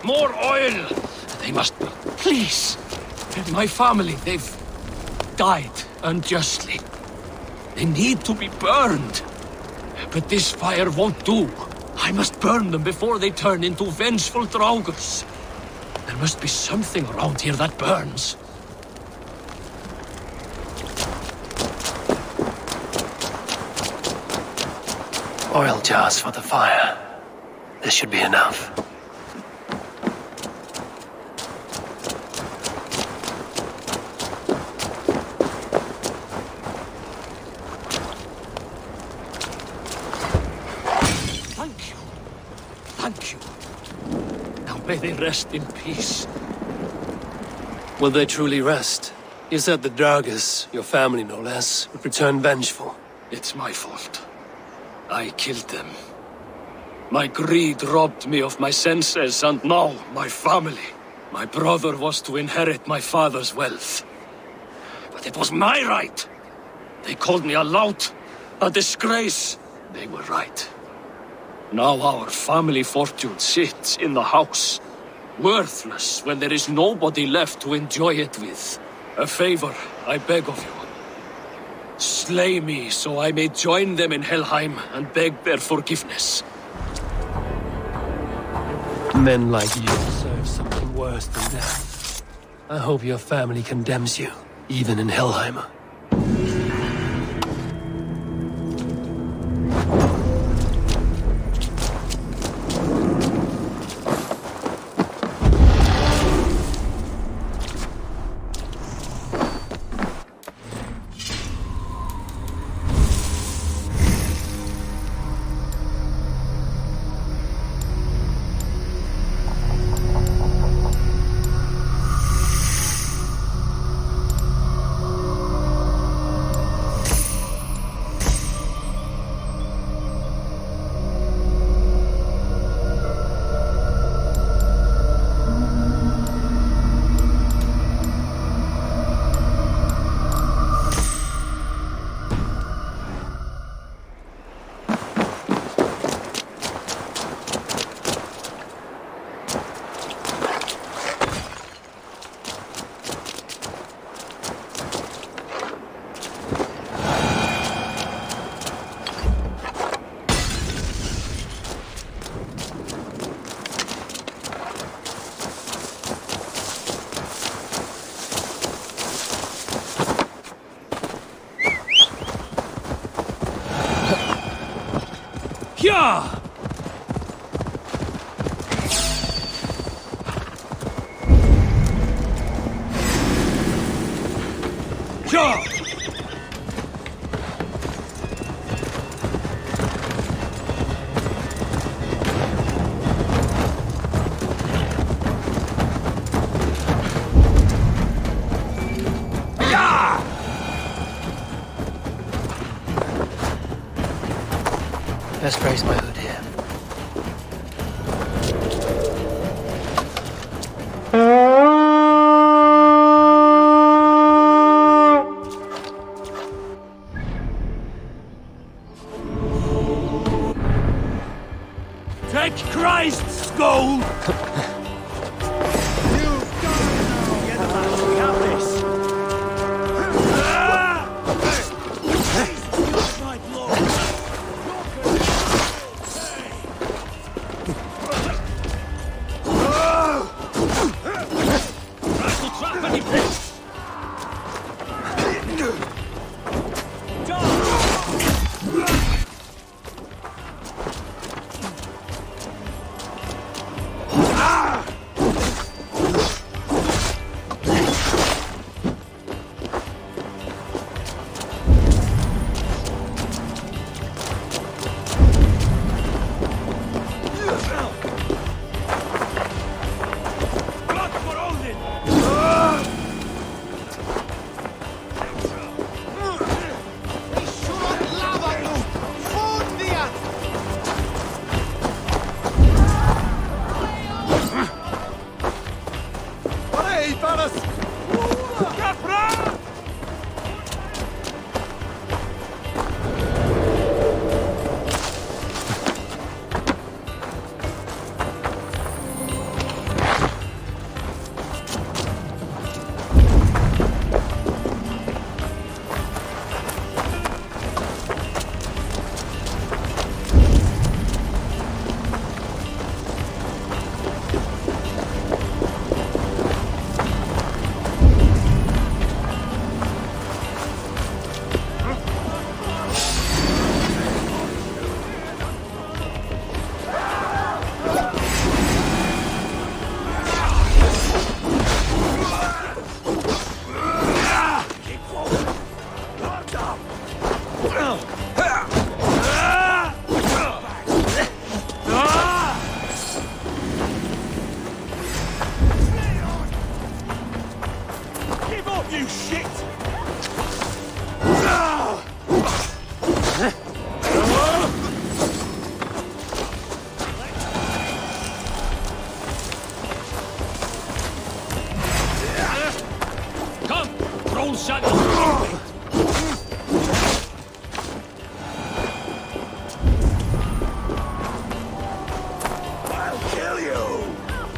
More oil! They must... Please! My family, they've died unjustly. They need to be burned. But this fire won't do. I must burn them before they turn into vengeful Draugrs. There must be something around here that burns. Oil jars for the fire. This should be enough. Thank you. Now may they rest in peace. Will they truly rest? You said the Draugrs, your family no less, would return vengeful. It's my fault. I killed them. My greed robbed me of my senses, and now my family. My brother was to inherit my father's wealth. But it was my right. They called me a lout, a disgrace. They were right. Now our family fortune sits in the house, worthless when there is nobody left to enjoy it with. A favor, I beg of you. Slay me so I may join them in Helheim and beg their forgiveness. Men like you deserve something worse than death. I hope your family condemns you. even in Helheim. Yeah! Yeah! Best raise my hood here. Take Christ's skull!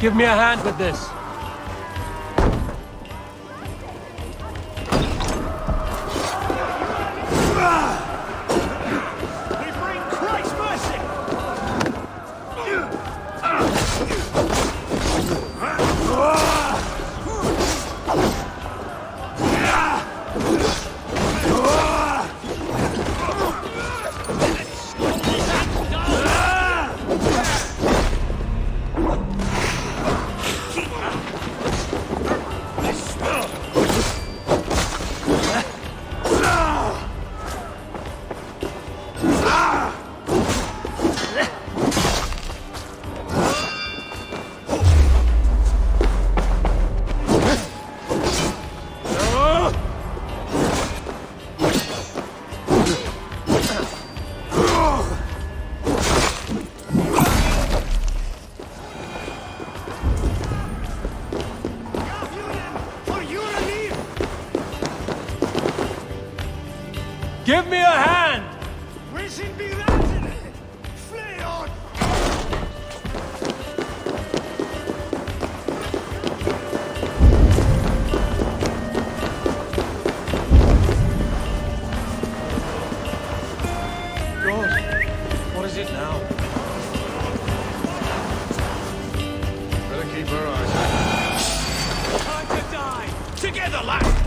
Give me a hand with this. Ah! Give me a hand! What is it now? Better keep our eyes open. Time to die! Together, lad!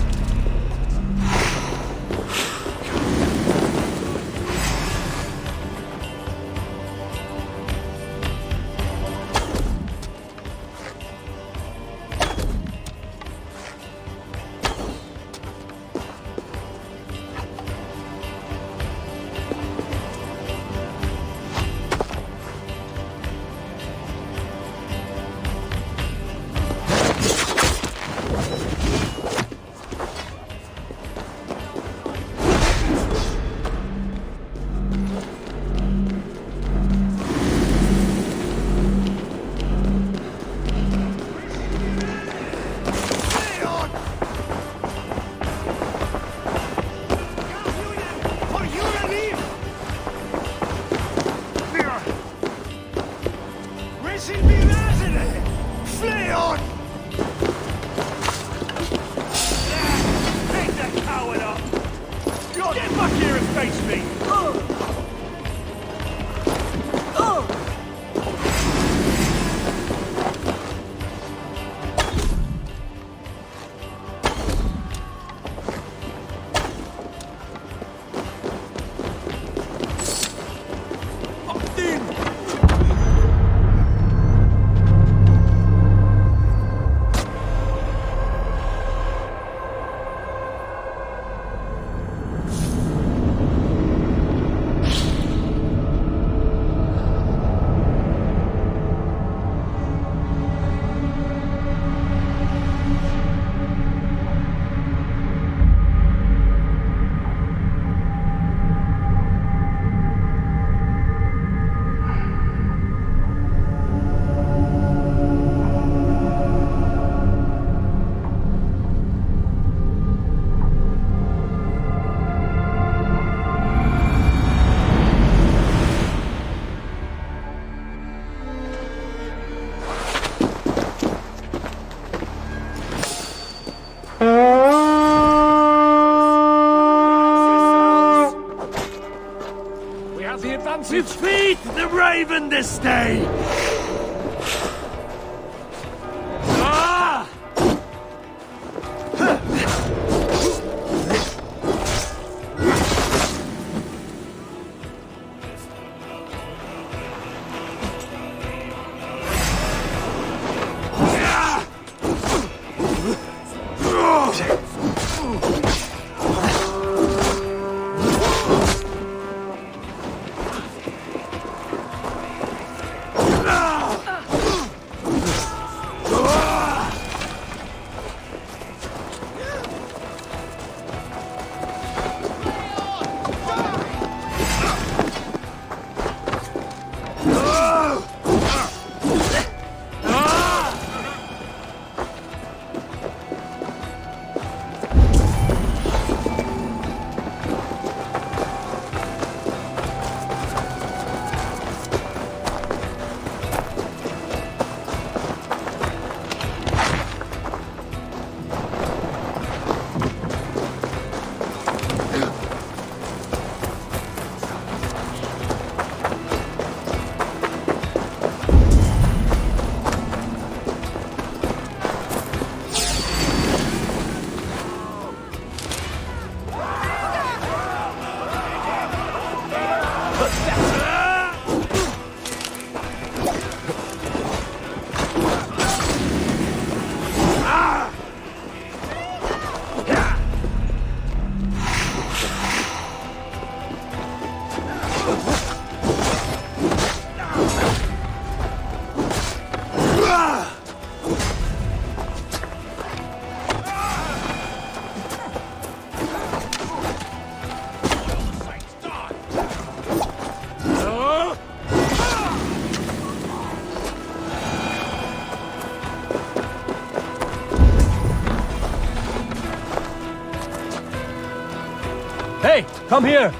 Defeat the Raven this day! Ah! Hey, come here!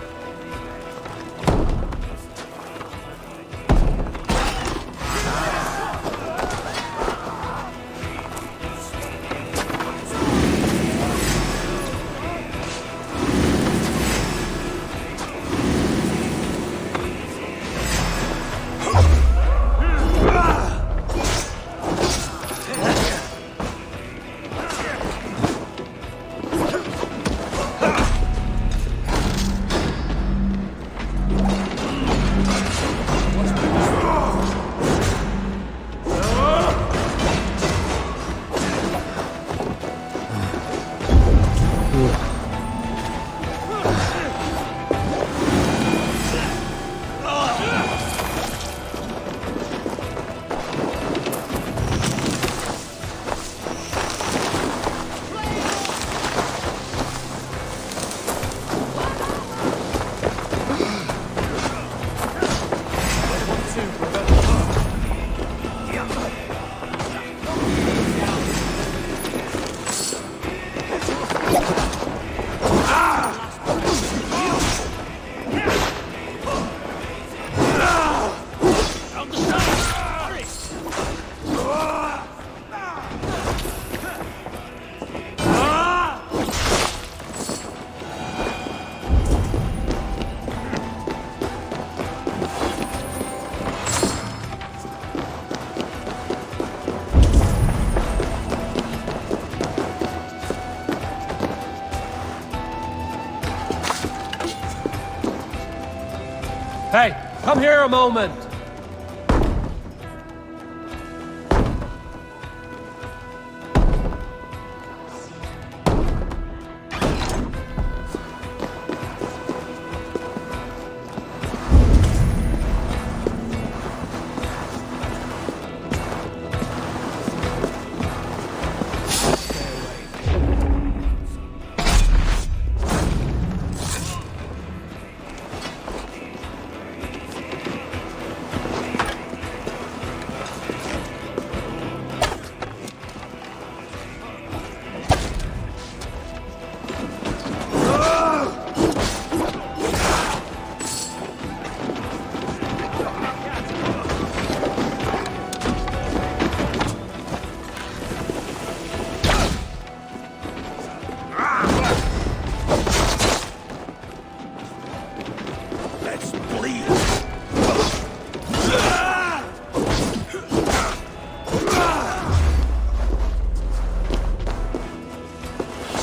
Hey, come here a moment!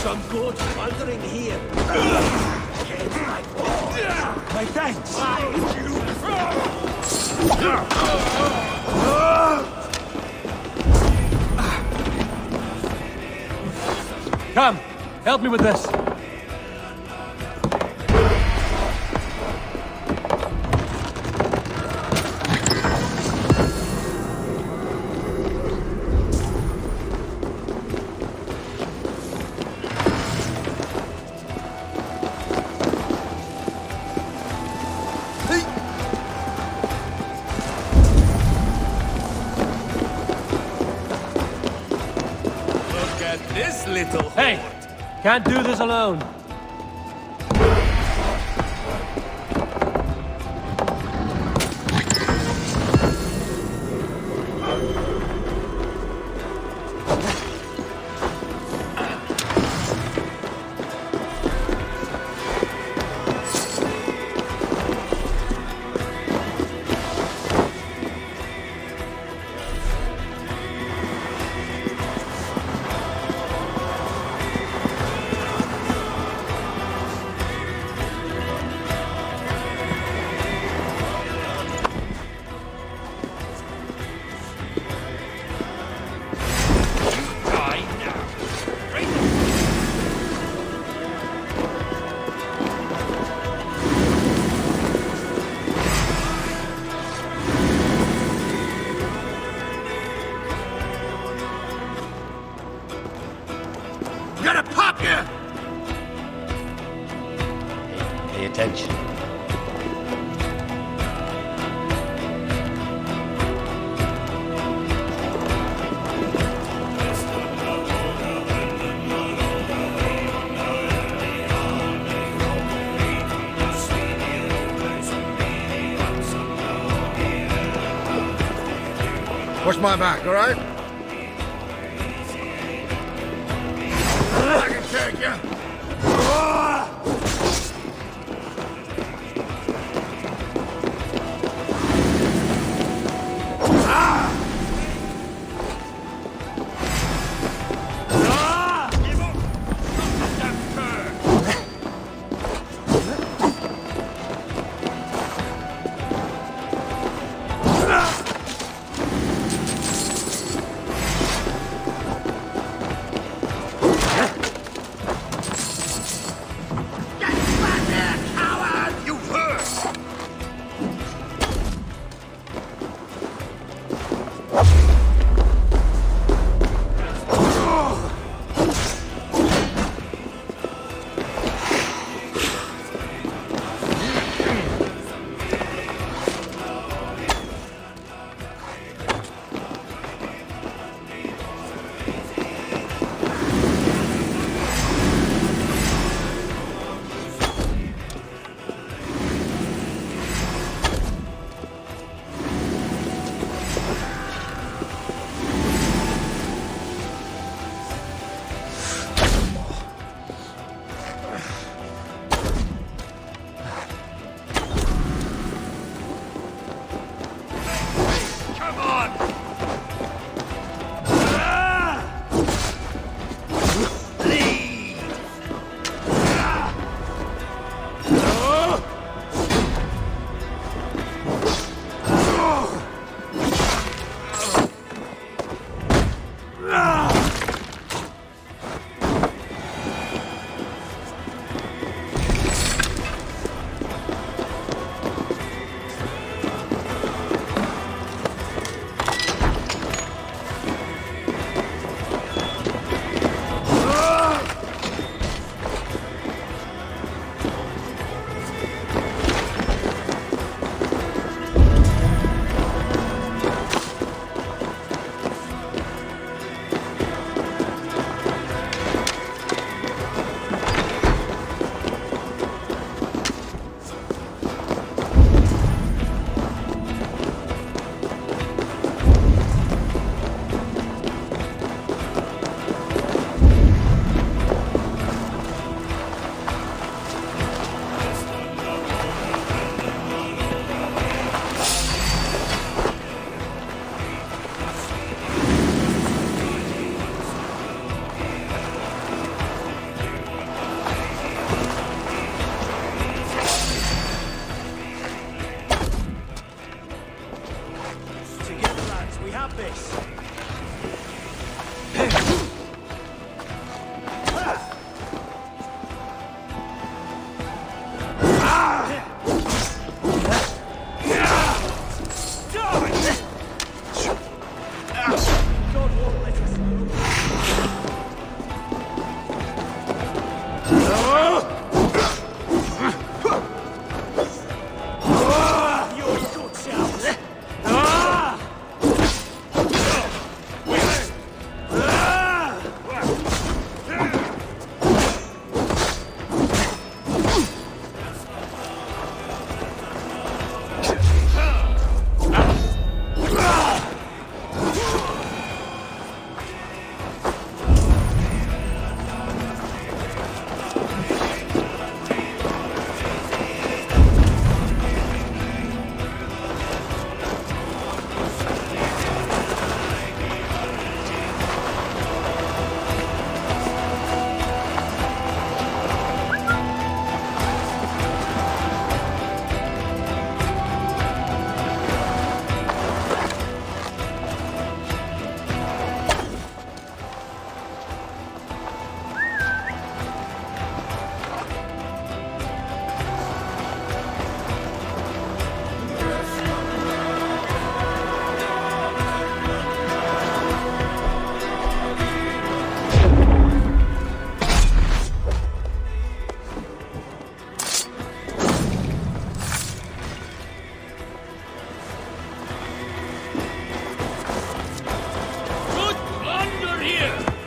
Some good wandering here. My thanks. Come, help me with this. This little Hey, can't do this alone. Gonna pop you! Pay attention. Watch my back, all right? I can take you.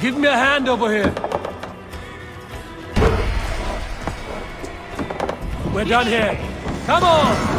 Give me a hand over here. We're done here. Come on!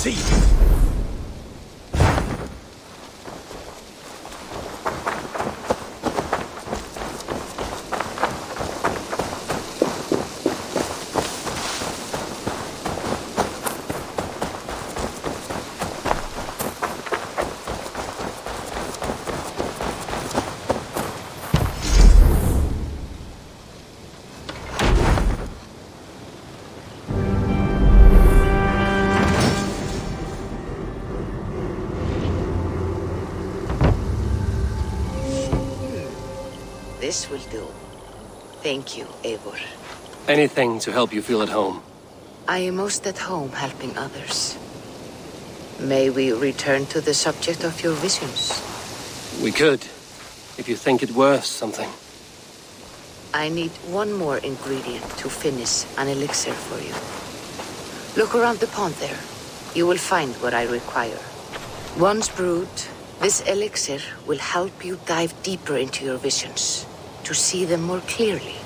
see. This will do. Thank you, Eivor. Anything to help you feel at home. I am most at home helping others. May we return to the subject of your visions? We could, if you think it worth something. I need one more ingredient to finish an elixir for you. Look around the pond there. You will find what I require. Once brewed, this elixir will help you dive deeper into your visions, to see them more clearly.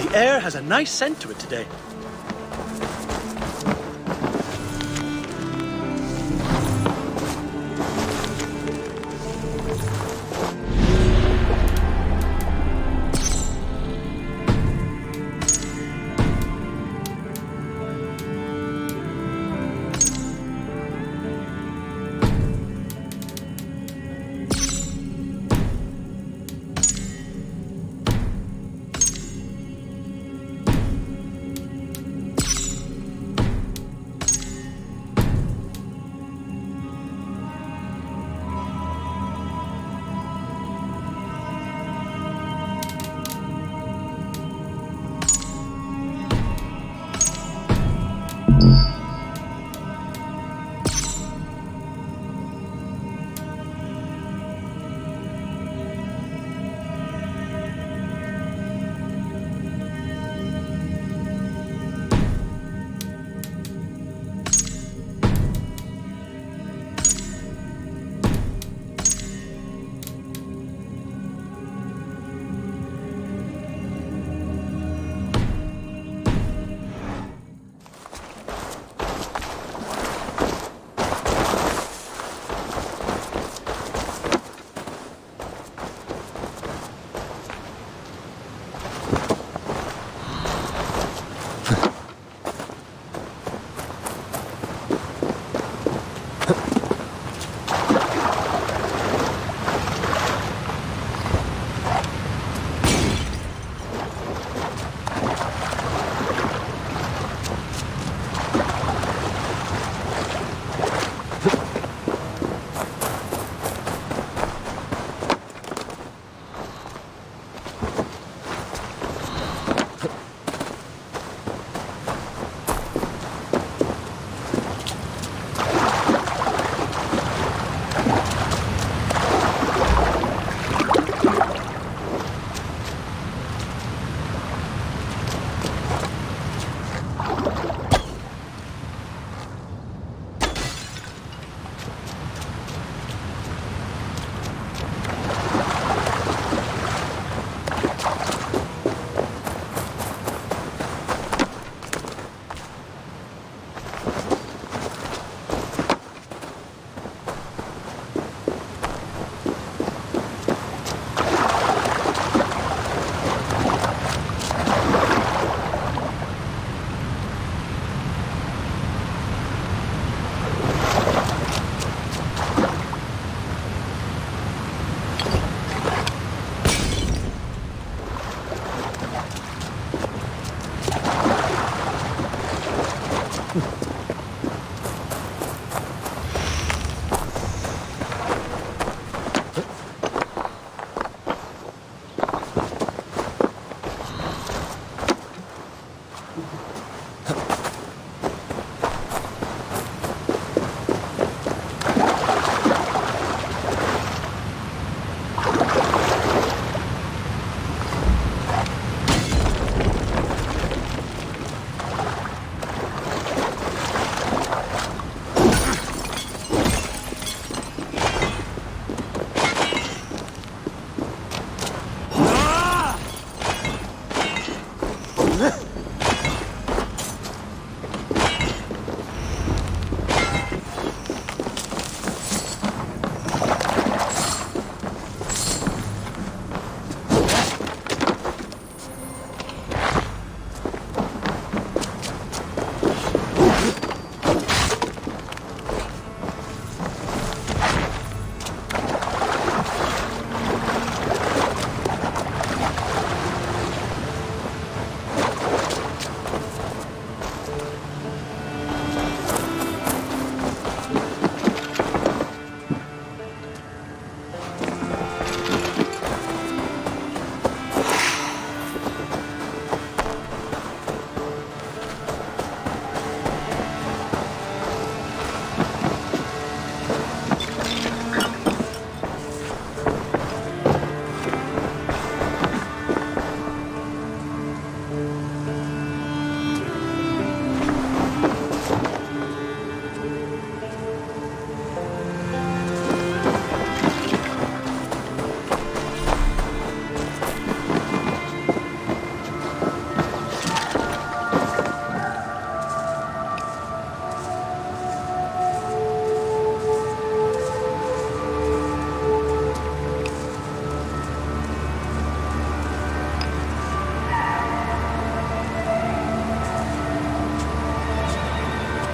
The air has a nice scent to it today.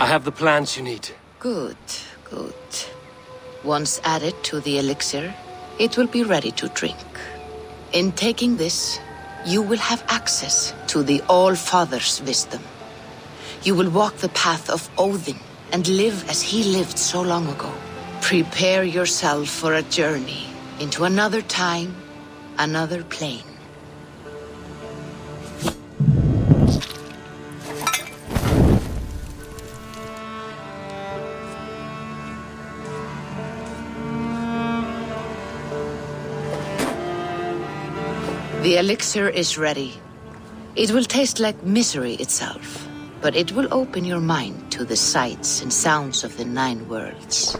I have the plants you need. Good, good. Once added to the elixir, it will be ready to drink. In taking this, you will have access to the All-Father's wisdom. You will walk the path of Odin and live as he lived so long ago. Prepare yourself for a journey into another time, another plane. The elixir is ready. It will taste like misery itself, but it will open your mind to the sights and sounds of the 9 worlds.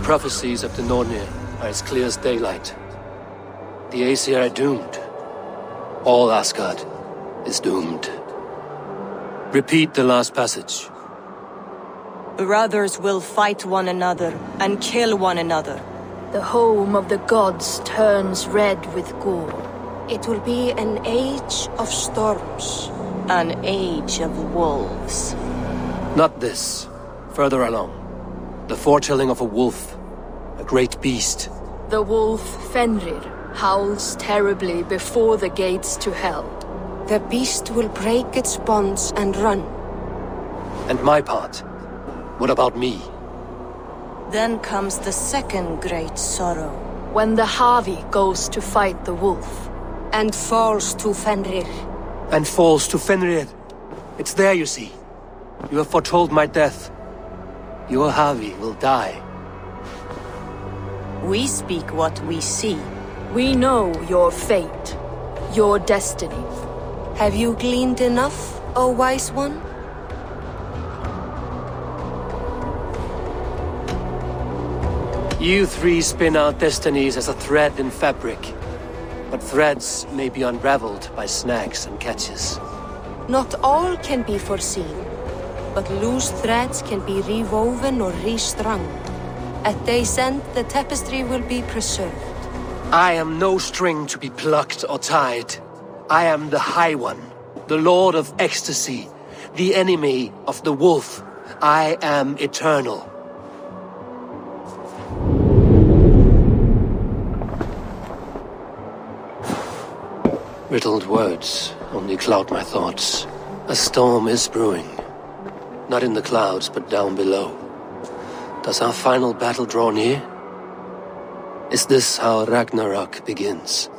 prophecies of the Nornir are as clear as daylight. The Aesir are doomed. All Asgard is doomed. Repeat the last passage. Brothers will fight one another and kill one another. The home of the gods turns red with gore. It will be an age of storms. An age of wolves. Not this. Further along. The foretelling of a wolf. A great beast. The wolf Fenrir howls terribly before the gates to hell. The beast will break its bonds and run. And my part? What about me? Then comes the second great sorrow. When the Havi goes to fight the wolf. And falls to Fenrir. And falls to Fenrir. It's there, you see. You have foretold my death. Your Havi will die. We speak what we see. We know your fate. Your destiny. Have you gleaned enough, O wise one? You three spin out destinies as a thread in fabric. But threads may be unraveled by snags and catches. Not all can be foreseen, but loose threads can be rewoven or restrung. At day's end, the tapestry will be preserved. I am no string to be plucked or tied. I am the High One, the Lord of Ecstasy, the enemy of the wolf. I am eternal. Riddled words only cloud my thoughts. A storm is brewing. Not in the clouds, but down below. Does our final battle draw near? Is this how Ragnarok begins?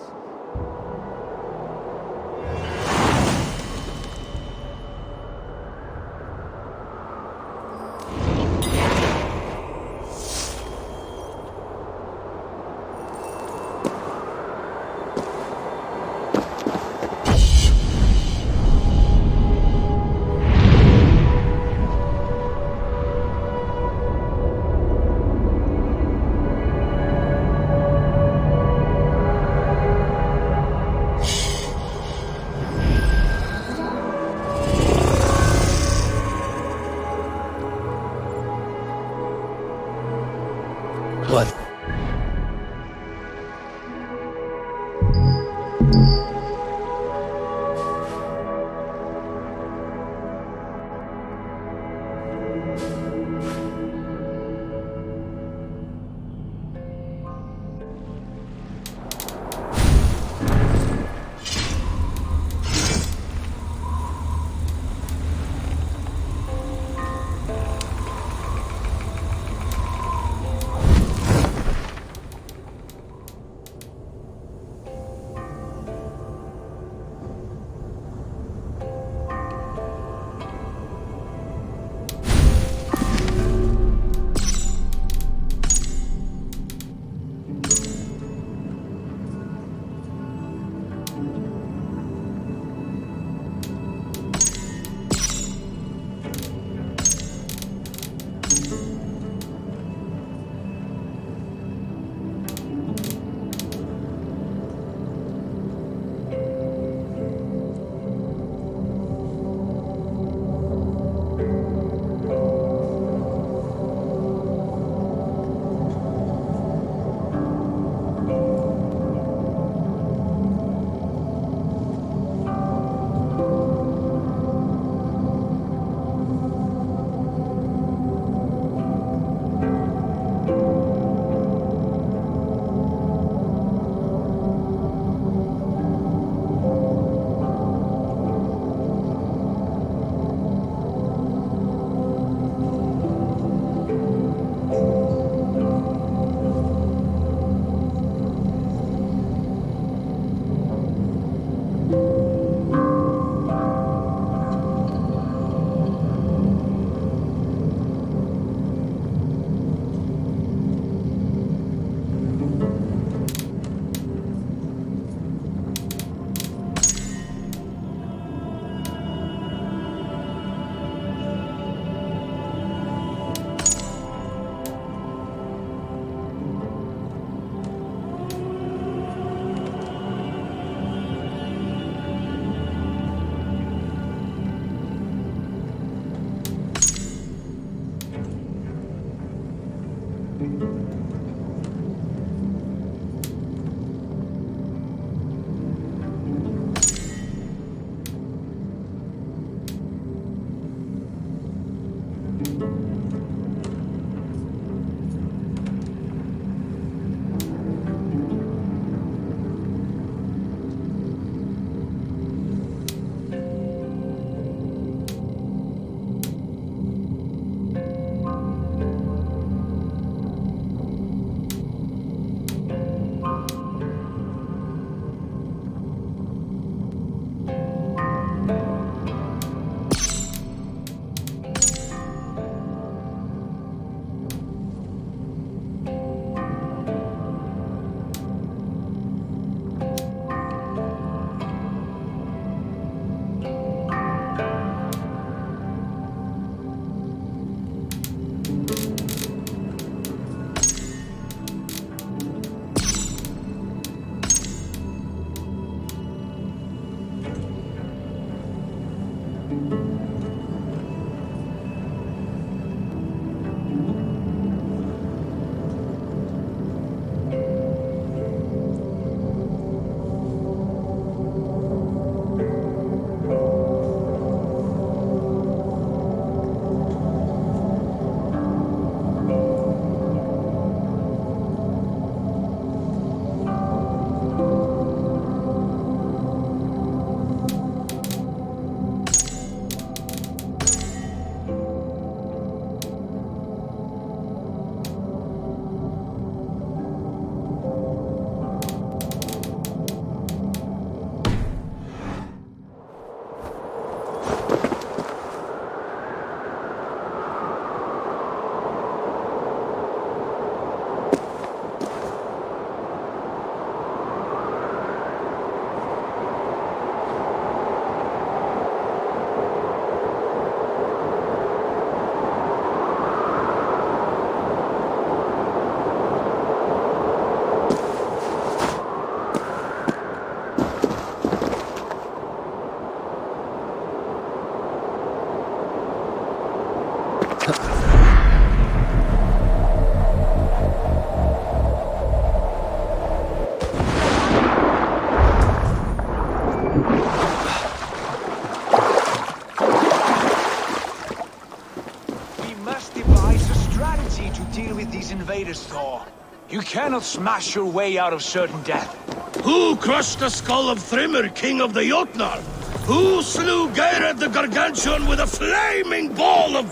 Invaders, Thor. You cannot smash your way out of certain death. Who crushed the skull of Thrimr, king of the Jotnar? Who slew Geirad the Gargantuan with a flaming ball of...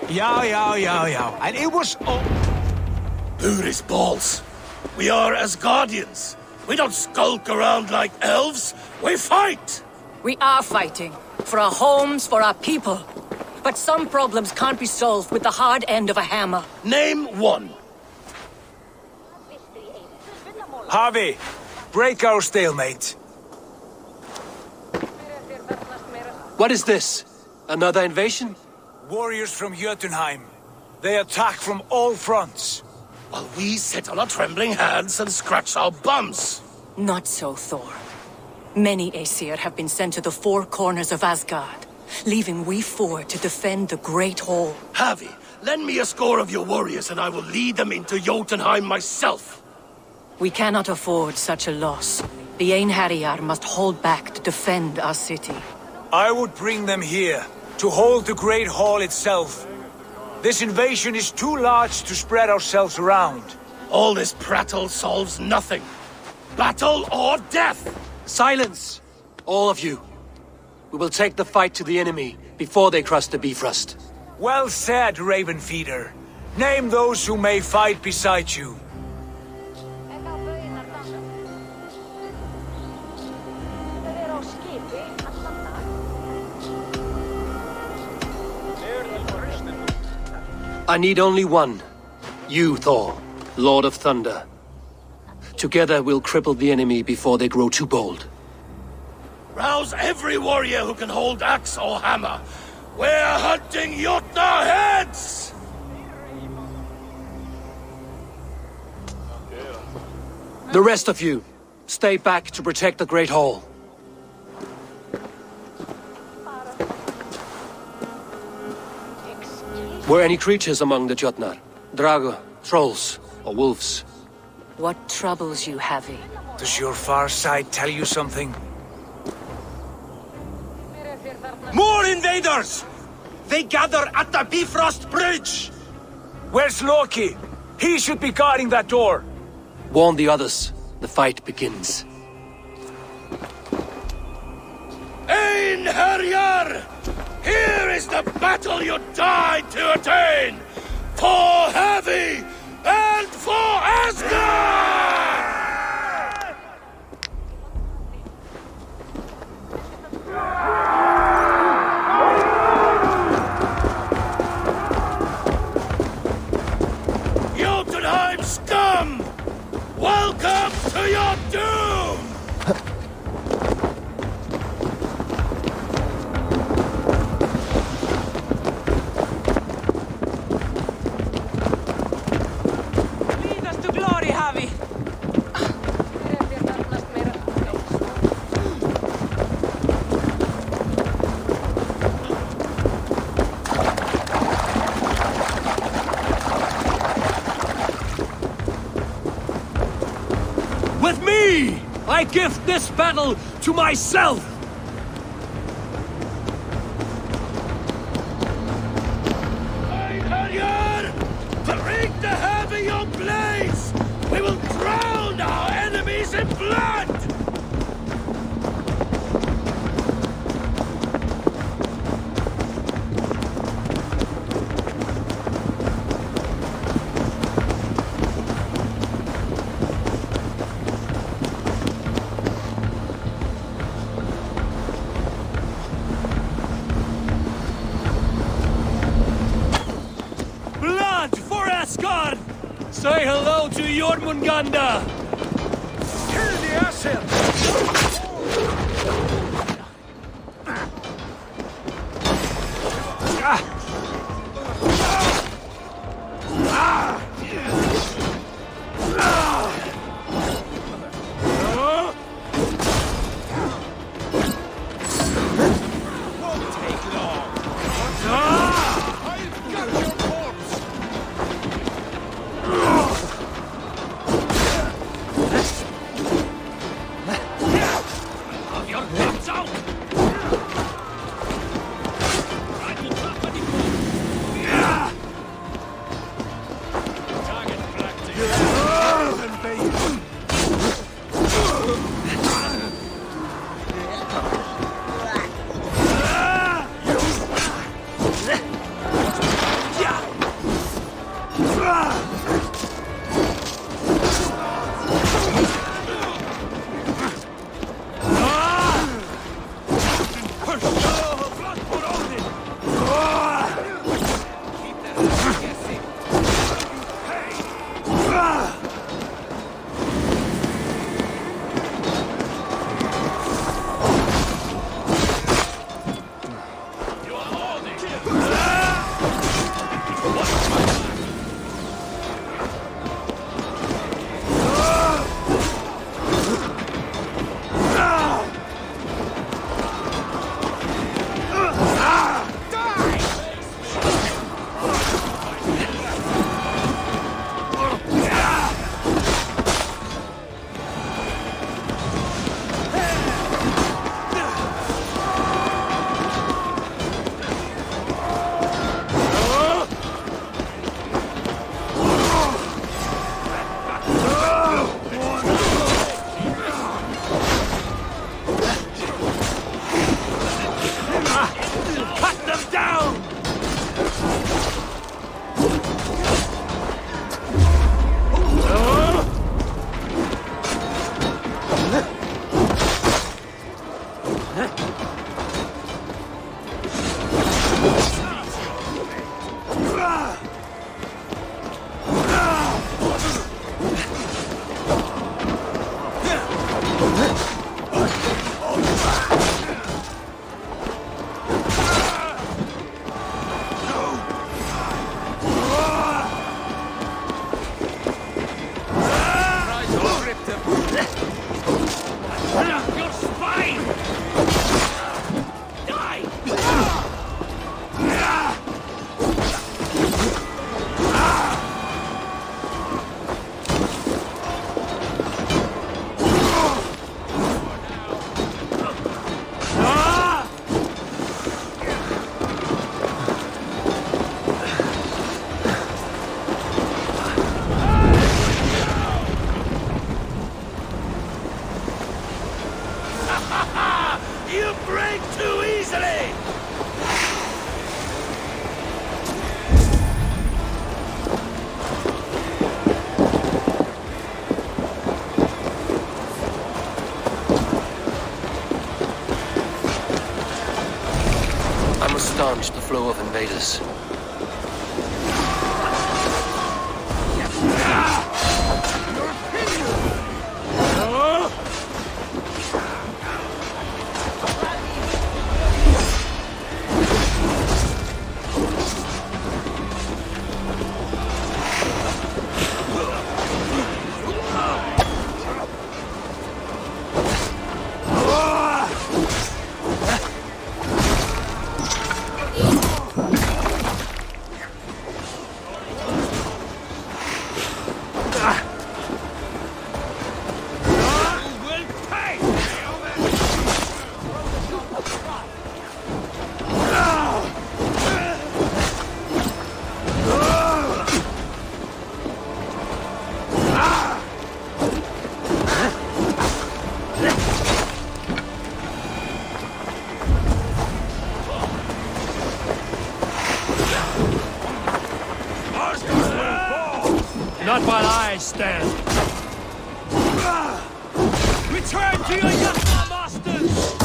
Yow. And it was all... Buri's balls. We are as guardians. We don't skulk around like elves. We fight! We are fighting. For our homes, for our people. But some problems can't be solved with the hard end of a hammer. Name one. Harvey, break our stalemate. What is this? Another invasion? Warriors from Jotunheim. They attack from all fronts. While we sit on our trembling hands and scratch our bums. Not so, Thor. Many Aesir have been sent to the four corners of Asgard, leaving we four to defend the Great Hall. Harvey, lend me a score of your warriors and I will lead them into Jotunheim myself. We cannot afford such a loss. The Einherjar must hold back to defend our city. I would bring them here, to hold the Great Hall itself. This invasion is too large to spread ourselves around. All this prattle solves nothing. Battle or death! Silence! All of you. We will take the fight to the enemy before they cross the Bifrost. Well said, Ravenfeeder. Name those who may fight beside you. I need only one. You, Thor, Lord of Thunder. Together we'll cripple the enemy before they grow too bold. Rouse every warrior who can hold axe or hammer. We're hunting Jotnar heads! The rest of you, stay back to protect the Great Hall. Were any creatures among the Jotnar? Drago, trolls, or wolves? What troubles you, Havi? Does your far side tell you something? More invaders! They gather at the Bifrost Bridge! Where's Loki? He should be guarding that door. Warn the others. The fight begins. Einherjar! Here is the battle you died to attain! For Havi and for Asgard! Jotunheim scum! Welcome to your doom! Lead us to glory, Havi! gift this battle to myself! Bring the heavy on blades! We will drown our enemies in blood! Say hello to Jormungandr! Kill the asshole! You break too easily! I must staunch the flow of invaders. Not while I stand. Return to your Yatna masters!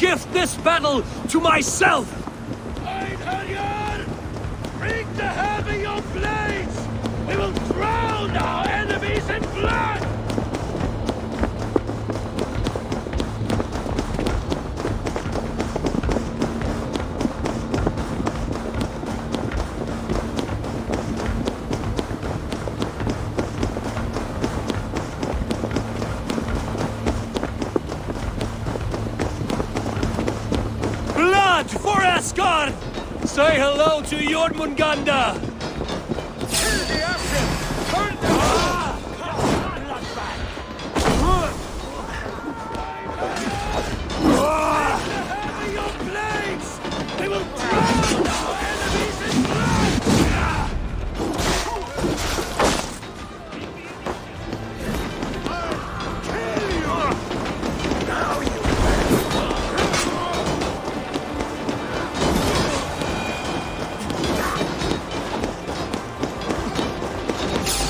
gift this battle to myself! Bring the heavy your blades! We will drown our enemies in blood! Blood for Asgard! Say hello to Jormungandr! Kill the Ashen! Burn them! Heavy your blades! We will drown our enemies in blood! I'll kill you! Now you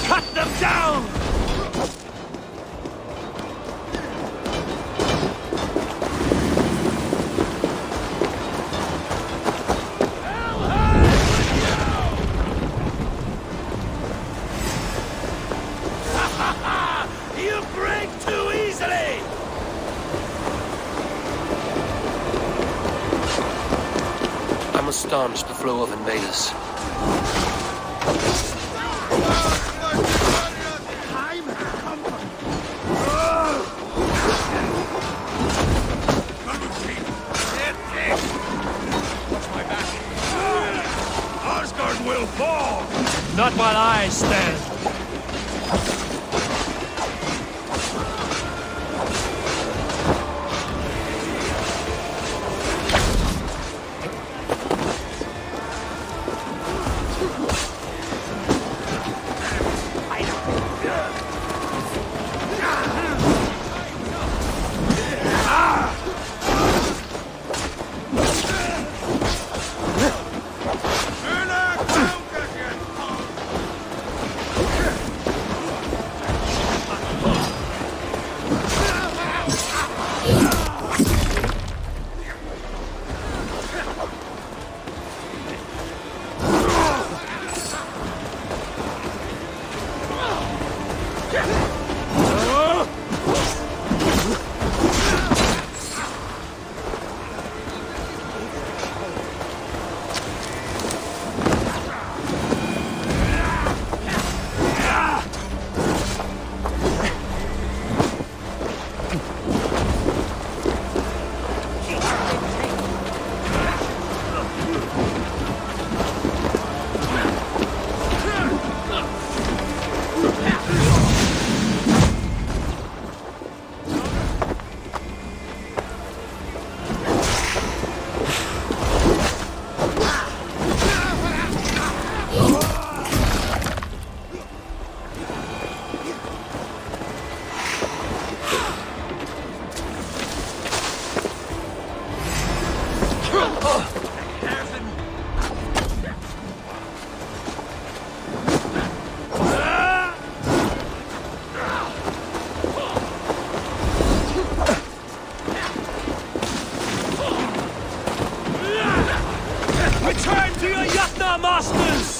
cut them down! You break too easily! I must stanch the flow of invaders. Asgard will fall! Not while I stand. Return to your Jotnar masters!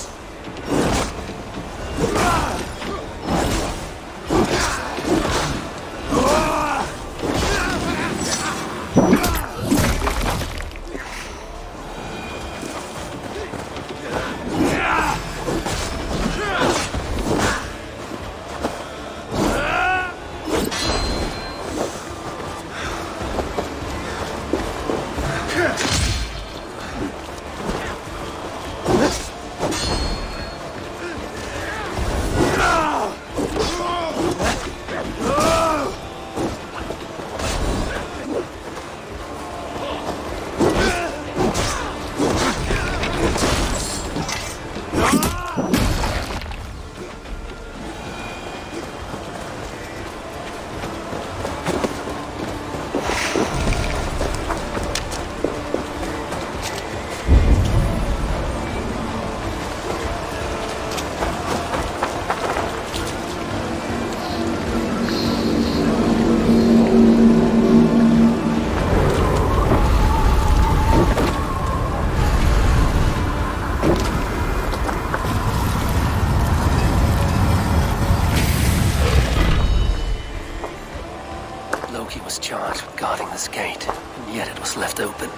this gate, and yet it was left open.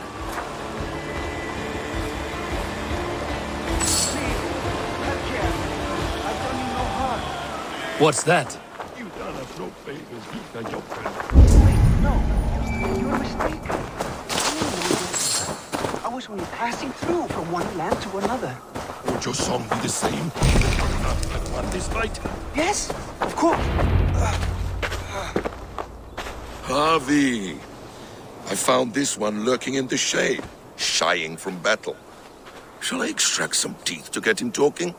What's that? You're mistaken. I was only passing through from one land to another. Would your song be the same? I won this fight. Yes, of course. Harvey! I found this one lurking in the shade, shying from battle. Shall I extract some teeth to get him talking?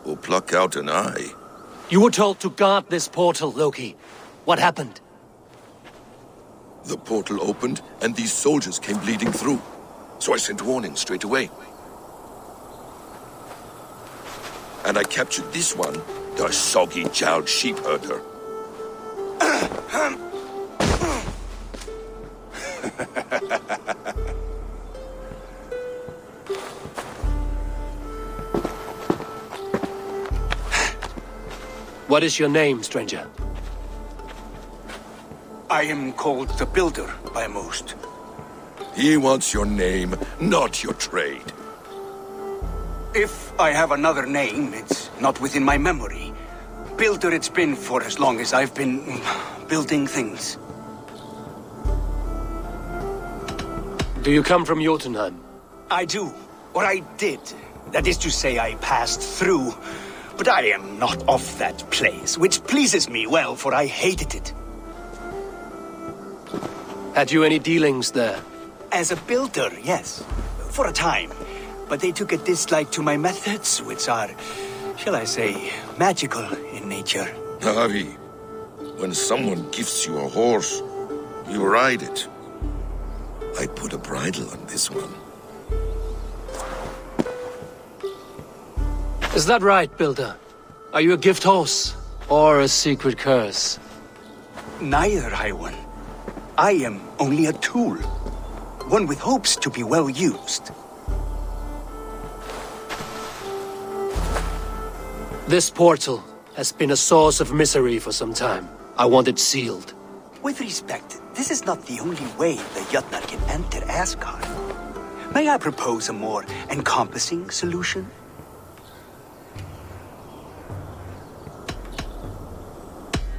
Or pluck out an eye? You were told to guard this portal, Loki. What happened? The portal opened, and these soldiers came bleeding through. So I sent warning straight away. And I captured this one, the soggy-jowled sheep herder. What is your name, stranger? I am called the Builder by most. He wants your name, not your trade. If I have another name, it's not within my memory. Builder it's been for as long as I've been building things. Do you come from Jotunheim? I do. Or I did. That is to say, I passed through. But I am not of that place, which pleases me well, for I hated it. Had you any dealings there? As a builder, yes. For a time. But they took a dislike to my methods, which are, shall I say, magical in nature. Harvey, when someone gifts you a horse, you ride it. I put a bridle on this one. Is that right, Builder? Are you a gift horse, or a secret curse? Neither, High One. I am only a tool. One with hopes to be well used. This portal has been a source of misery for some time. I want it sealed. With respect, this is not the only way the Jötnar can enter Asgard. May I propose a more encompassing solution?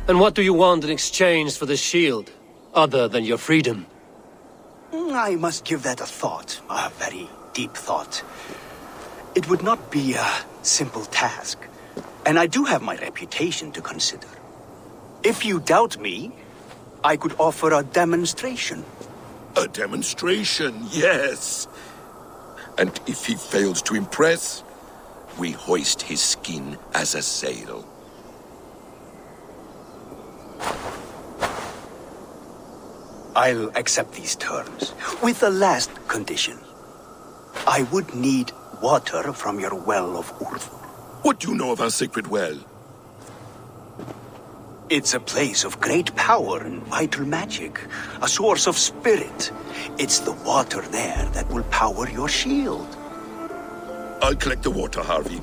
And what do you want in exchange for the shield, other than your freedom? I must give that a thought, a very deep thought. It would not be a simple task, and I do have my reputation to consider. If you doubt me, I could offer a demonstration. A demonstration, yes. And if he fails to impress, we hoist his skin as a sail. I'll accept these terms, with the last condition. I would need water from your well of Urthur. What do you know of our sacred well? It's a place of great power and vital magic, a source of spirit. It's the water there that will power your shield. I'll collect the water, Harvey.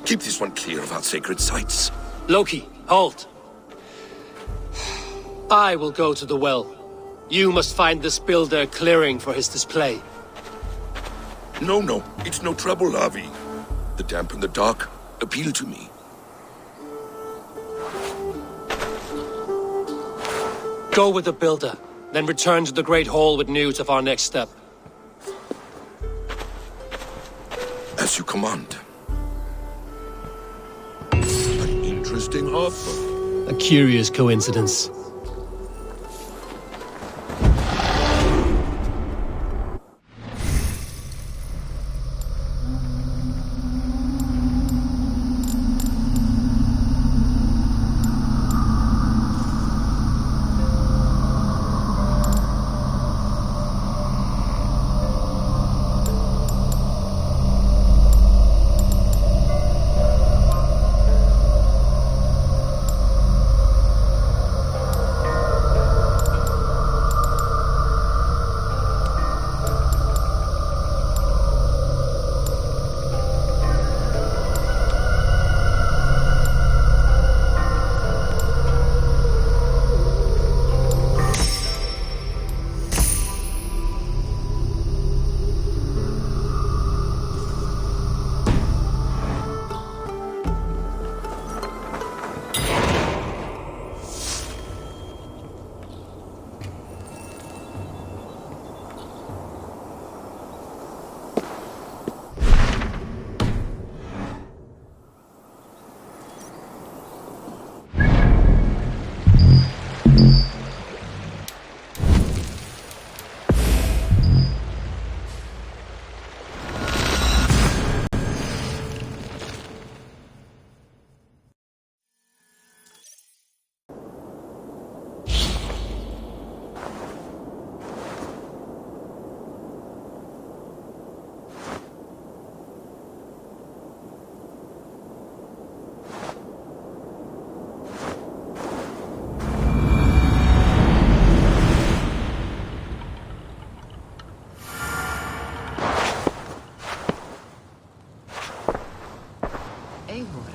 Keep this one clear of our sacred sites. Loki, halt! I will go to the well. You must find this builder clearing for his display. No, it's no trouble, Harvey. The damp and the dark appeal to me. Go with the builder, then return to the Great Hall with news of our next step. As you command. An interesting offer. A curious coincidence. Eivor,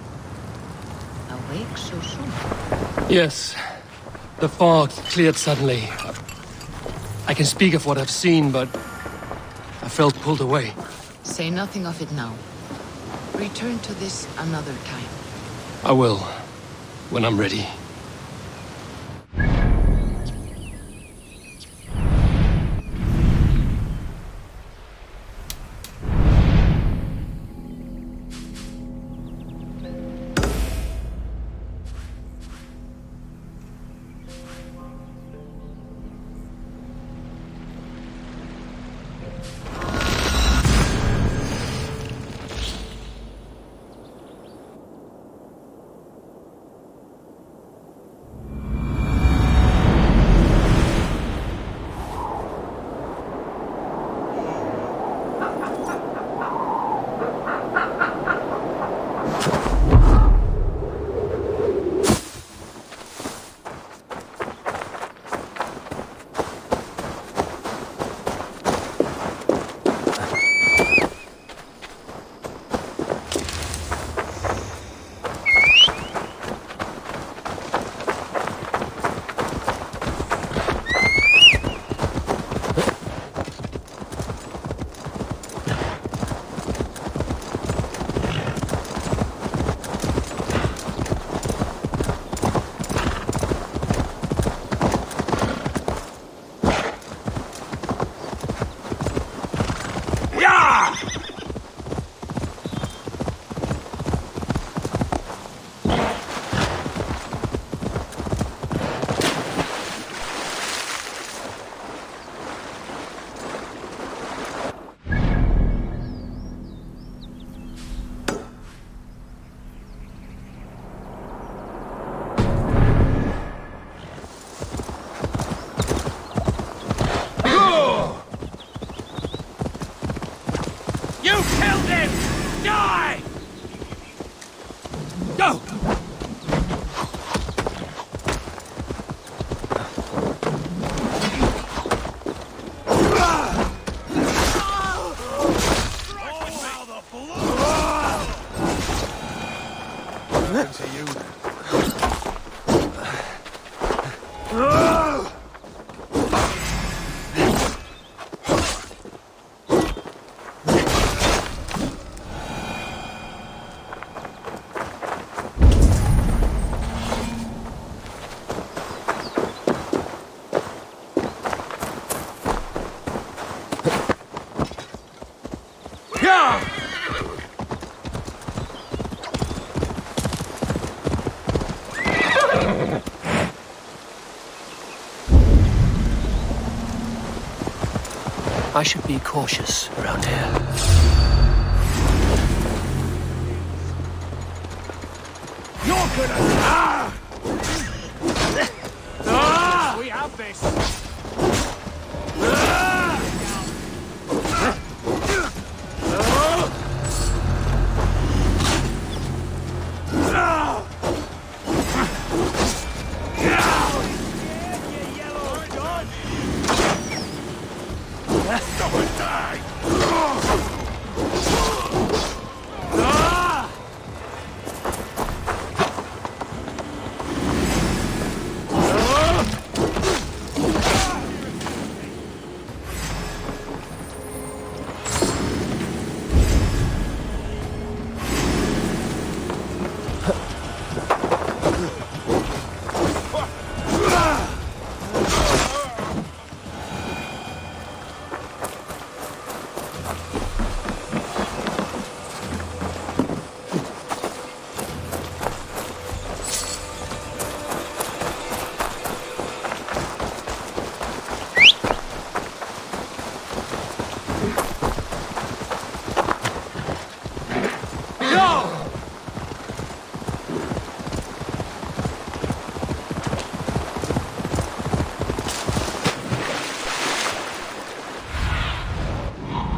awake so soon? Yes. The fog cleared suddenly. I can speak of what I've seen, but I felt pulled away. Say nothing of it now. Return to this another time. I will, when I'm ready. I should be cautious around here. You're gonna... We have this!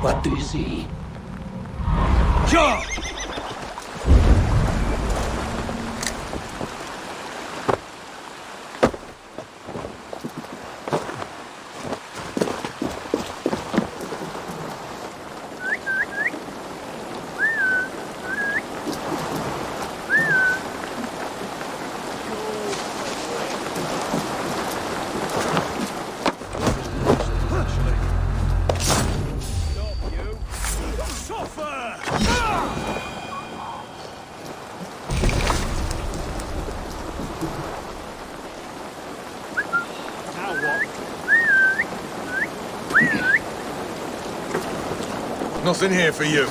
What do you see? Sure! Nothing here for you.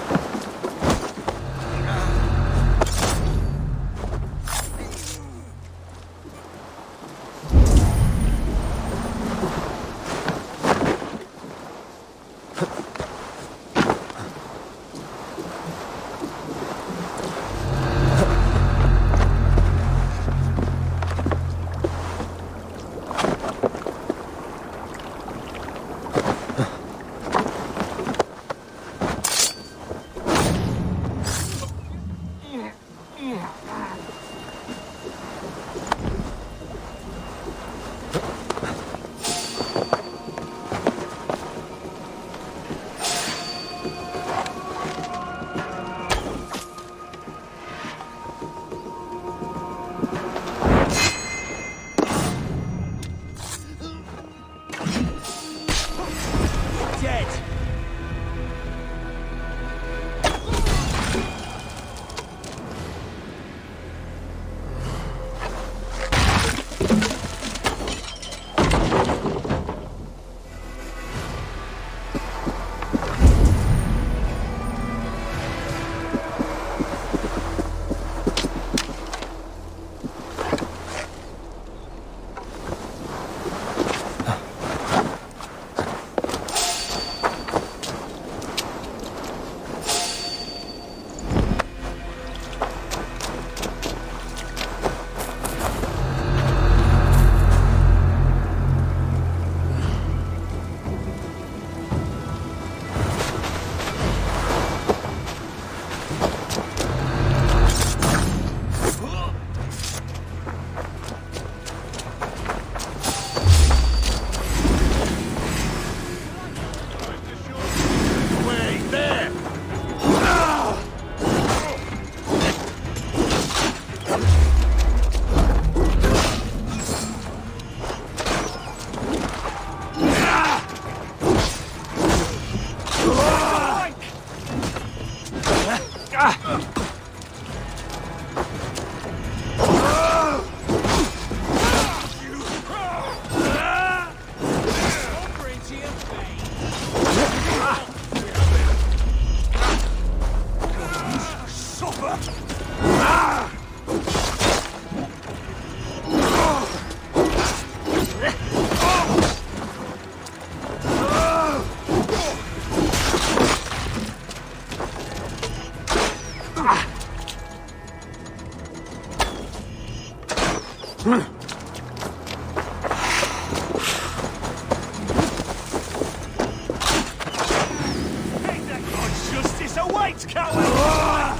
Justice awaits, coward!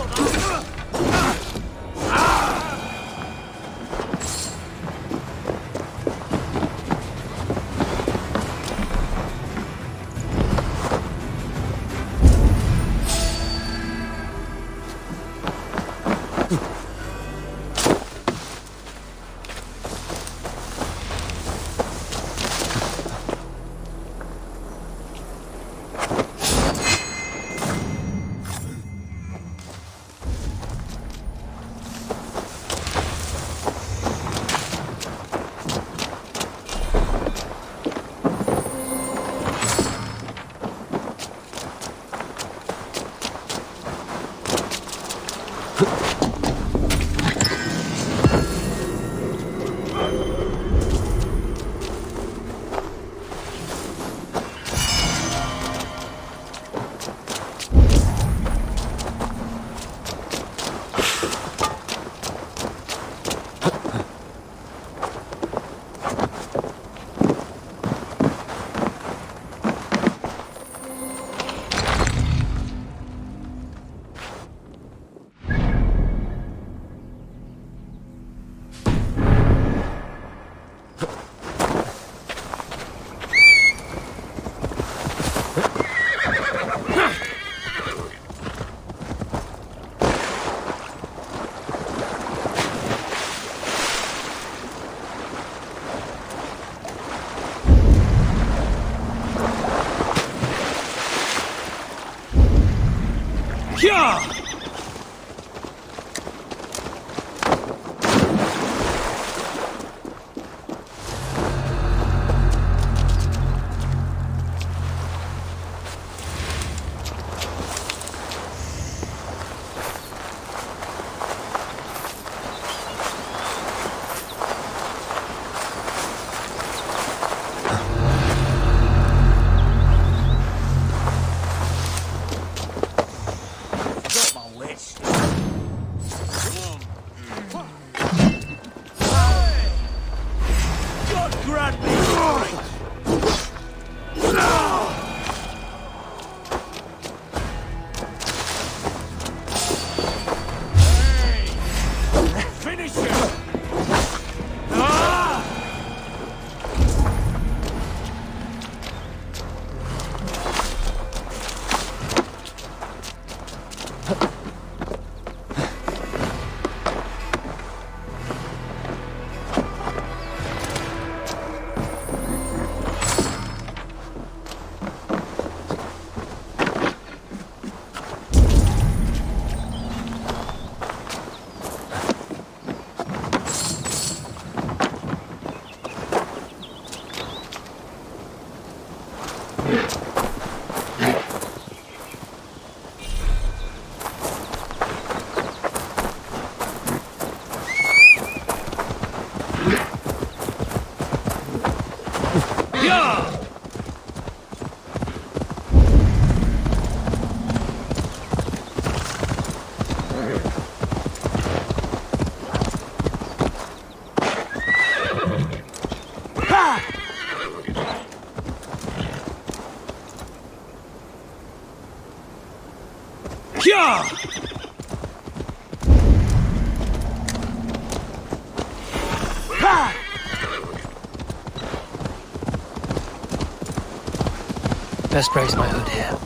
Best brace my hood here.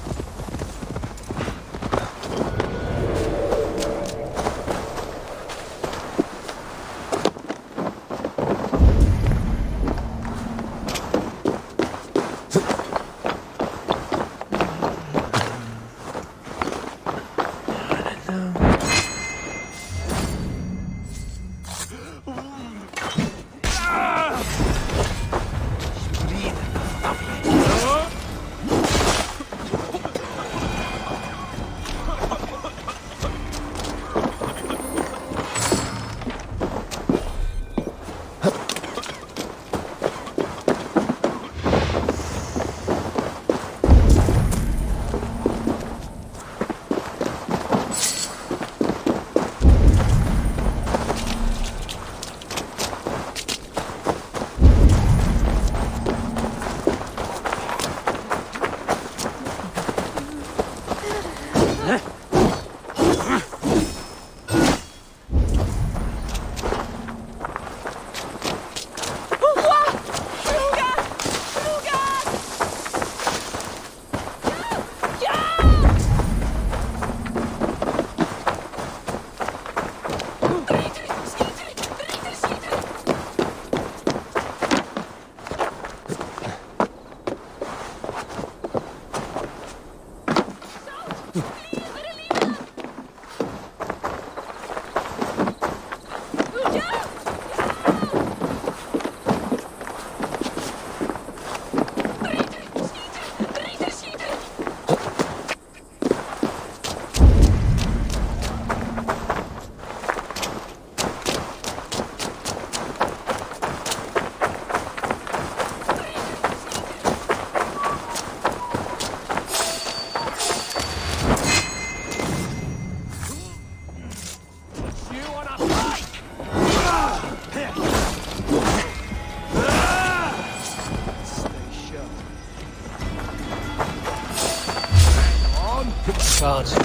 Guards.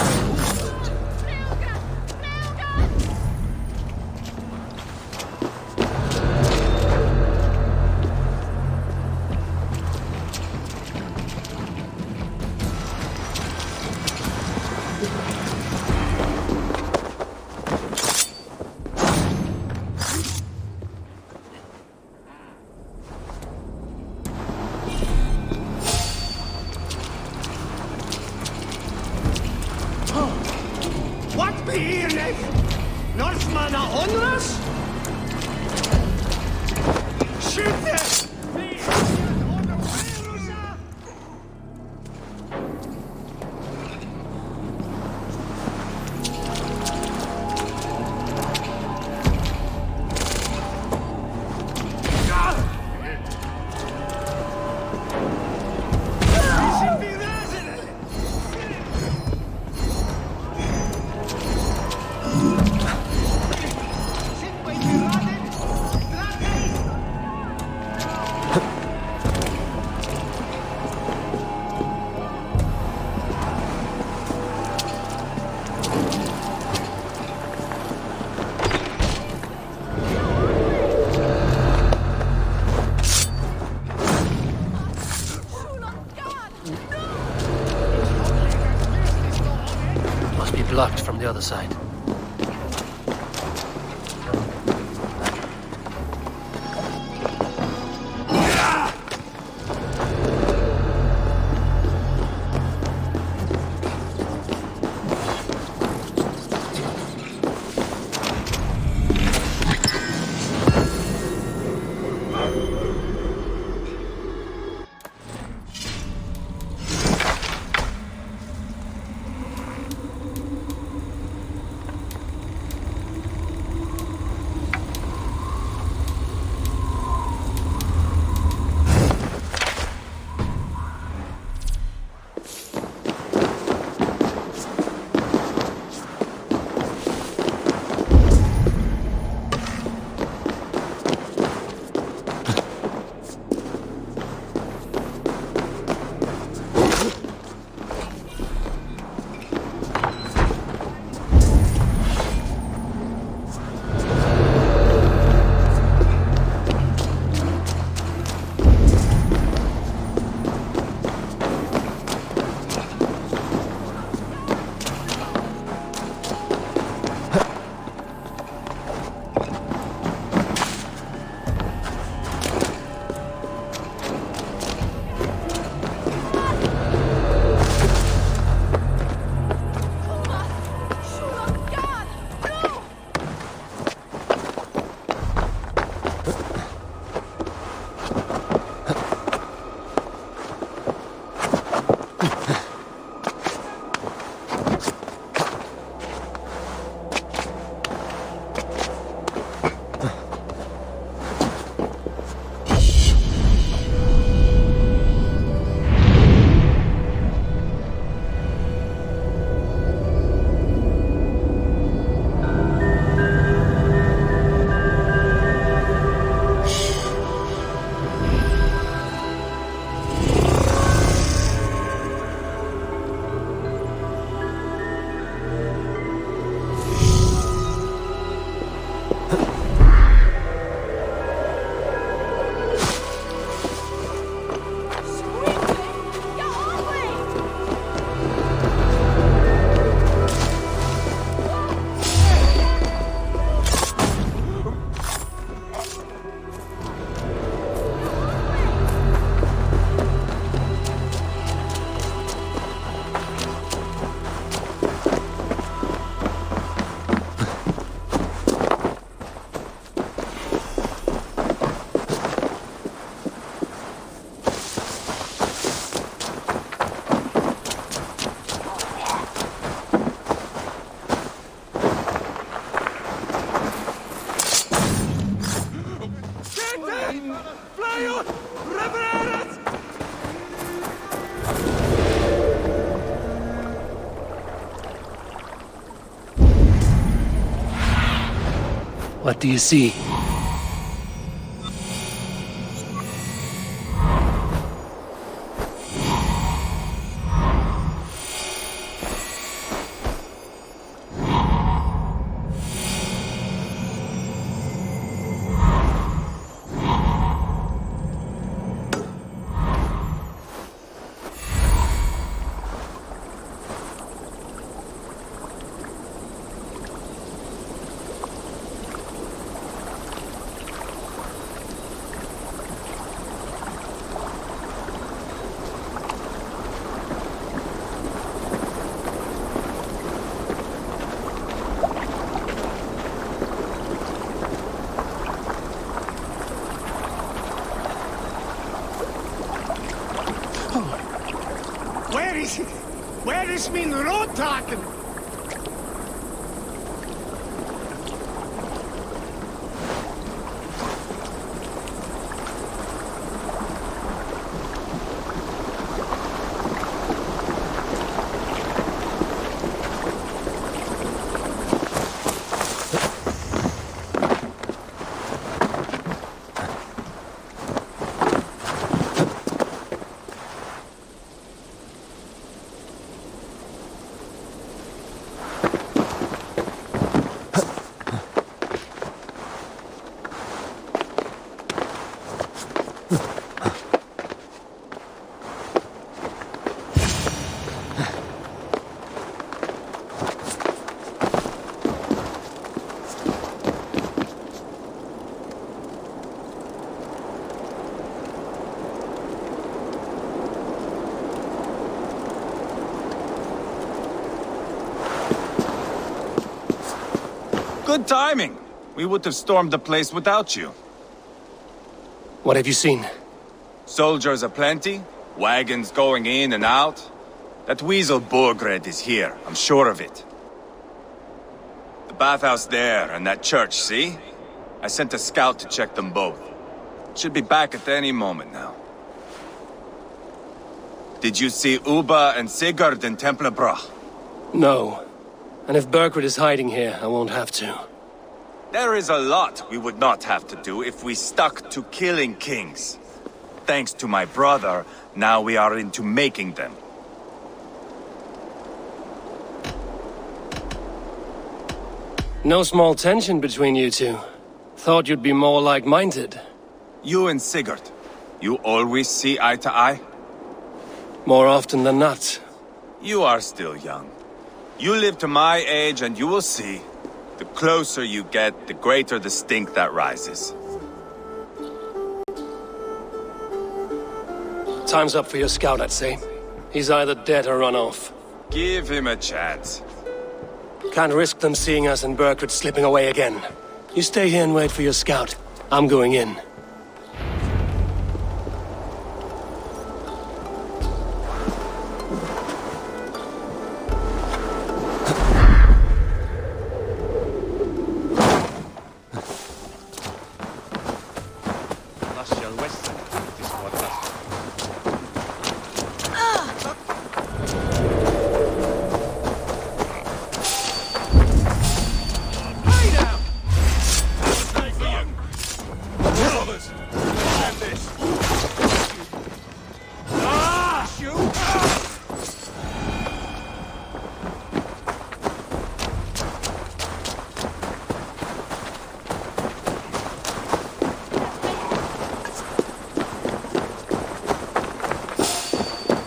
Blocked from the other side. What do you see? Where is min rådtaken? Good timing. We would have stormed the place without you. What have you seen? Soldiers aplenty, wagons going in and out. That weasel Borgred is here, I'm sure of it. The bathhouse there and that church, see? I sent a scout to check them both. Should be back at any moment now. Did you see Uba and Sigurd in Templebrach? No. And if Berkred is hiding here, I won't have to. There is a lot we would not have to do if we stuck to killing kings. Thanks to my brother, now we are into making them. No small tension between you two. Thought you'd be more like-minded. You and Sigurd, you always see eye to eye? More often than not. You are still young. You live to my age and you will see. The closer you get, the greater the stink that rises. Time's up for your scout, I'd say. He's either dead or run off. Give him a chance. Can't risk them seeing us and Berkred slipping away again. You stay here and wait for your scout. I'm going in.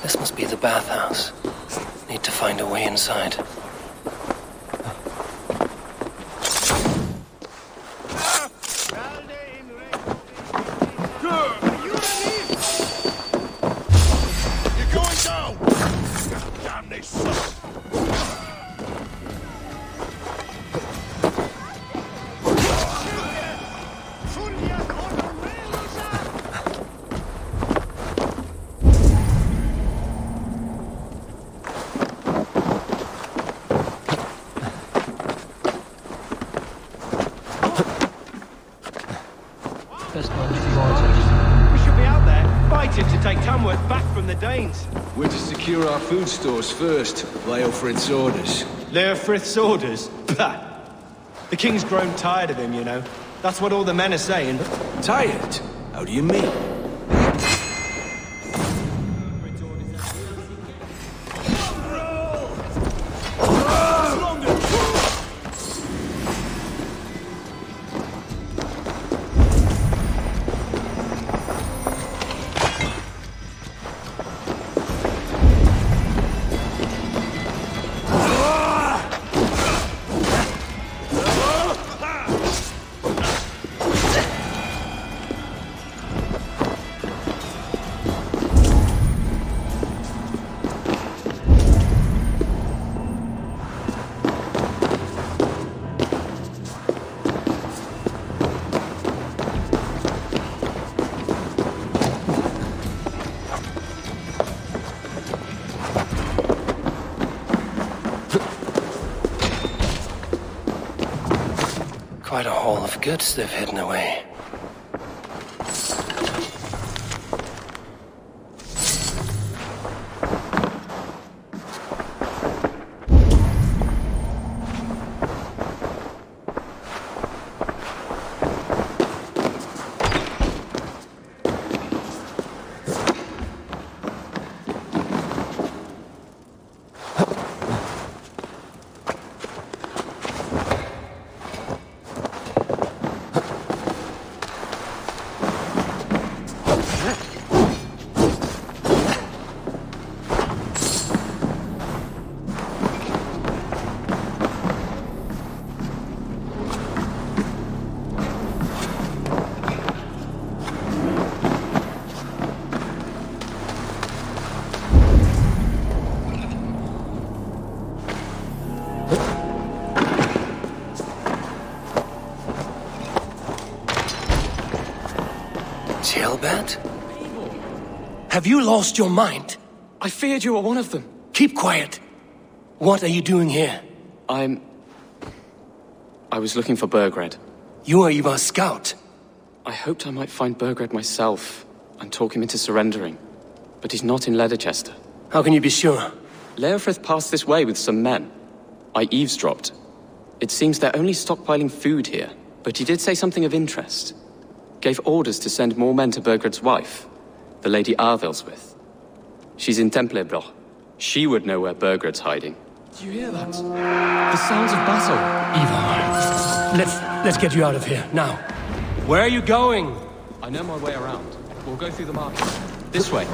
This must be the bathhouse. Need to find a way inside. You're going down! Damn, they suck! We should be out there, fighting to take Tamworth back from the Danes. We're to secure our food stores first, Leofrid's orders. Leofrid's orders? Bah! The king's grown tired of him, you know. That's what all the men are saying. Tired? How do you mean? Quite a haul of goods they've hidden away. Gilbert? Have you lost your mind? I feared you were one of them. Keep quiet. What are you doing here? I was looking for Burgred. You are Ivar's scout. I hoped I might find Burgred myself and talk him into surrendering. But he's not in Leicester. How can you be sure? Leofrith passed this way with some men. I eavesdropped. It seems they're only stockpiling food here, but he did say something of interest. Gave orders to send more men to Burgred's wife, the Lady Arvelswith. She's in Templebloch. She would know where Burgred's hiding. Do you hear that? The sounds of battle. Ivar, let's get you out of here, now. Where are you going? I know my way around. We'll go through the market. This way.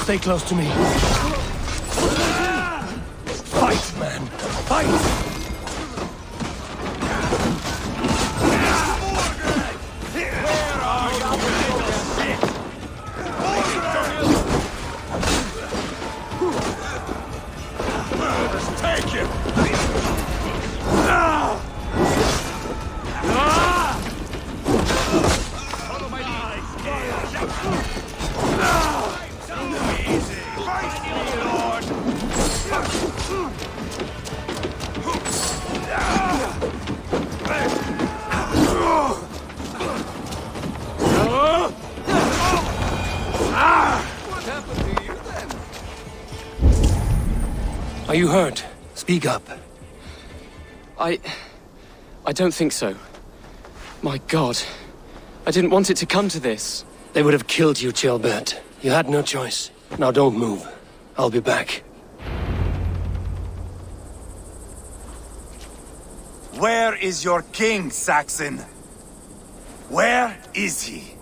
Stay close to me. Fight, man. Fight! Are you hurt? Speak up. I don't think so. My God. I didn't want it to come to this. They would have killed you, Gilbert. You had no choice. Now don't move. I'll be back. Where is your king, Saxon? Where is he?